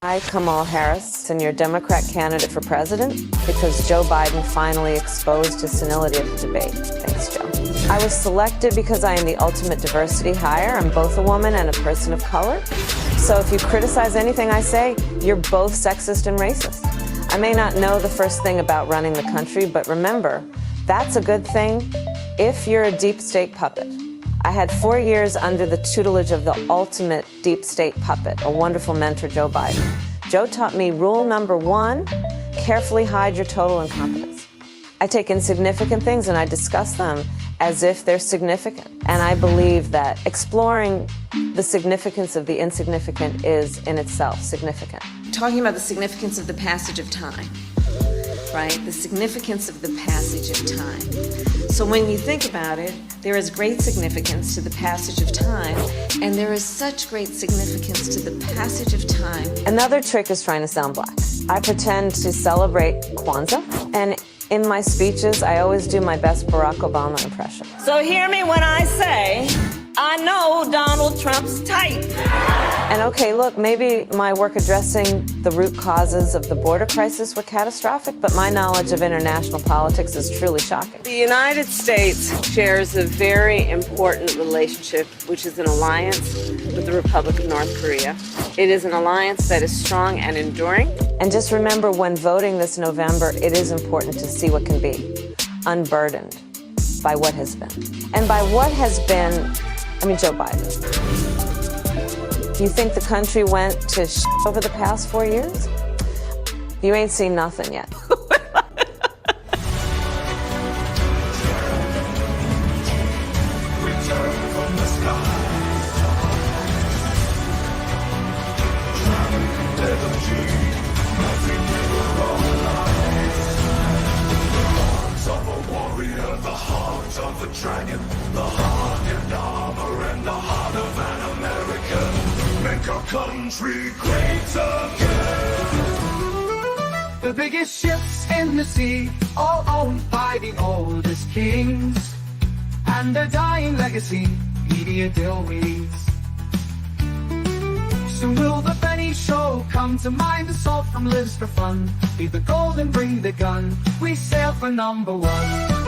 Hi, Kamala Harris, and your Democrat candidate for president, because Joe Biden finally exposed his senility at the debate. Thanks, Joe. I was selected because I am the ultimate diversity hire. I'm both a woman and a person of color. So if you criticize anything I say, you're both sexist and racist. I may not know the first thing about running the country, but remember, that's a good thing if you're a deep state puppet. I had 4 years under the tutelage of the ultimate deep state puppet, a wonderful mentor, Joe Biden. Joe taught me rule number 1, carefully hide your total incompetence. I take insignificant things and I discuss them as if they're significant. And I believe that exploring the significance of the insignificant is in itself significant. Talking about the significance of the passage of time, right? The significance of the passage of time. So when you think about it, there is great significance to the passage of time, and there is such great significance to the passage of time. Another trick is trying to sound black. I pretend to celebrate Kwanzaa, and in my speeches, I always do my best Barack Obama impression. So hear me when I say, I know Donald Trump's type. And okay, look, maybe my work addressing the root causes of the border crisis were catastrophic, but my knowledge of international politics is truly shocking. The United States shares a very important relationship, which is an alliance with the Republic of North Korea. It is an alliance that is strong and enduring. And just remember, when voting this November, it is important to see what can be, unburdened by what has been. And by what has been, I mean Joe Biden. You think the country went to shit over the past 4 years? You ain't seen nothing yet. Dragon, the heart and armor and the heart of an American. Make our country great again. The biggest ships in the sea, all owned by the oldest kings, and their dying legacy, media deal weeds. Soon will the penny Benny Show, come to mind. The salt from lives for fun. Leave the gold and bring the gun. We sail for number one.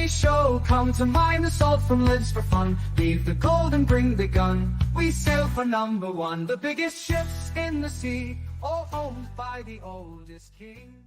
Show, come to mind. The salt from lives for fun. Leave the gold and bring the gun. We sail for number one. The biggest ships in the sea, all owned by the oldest king.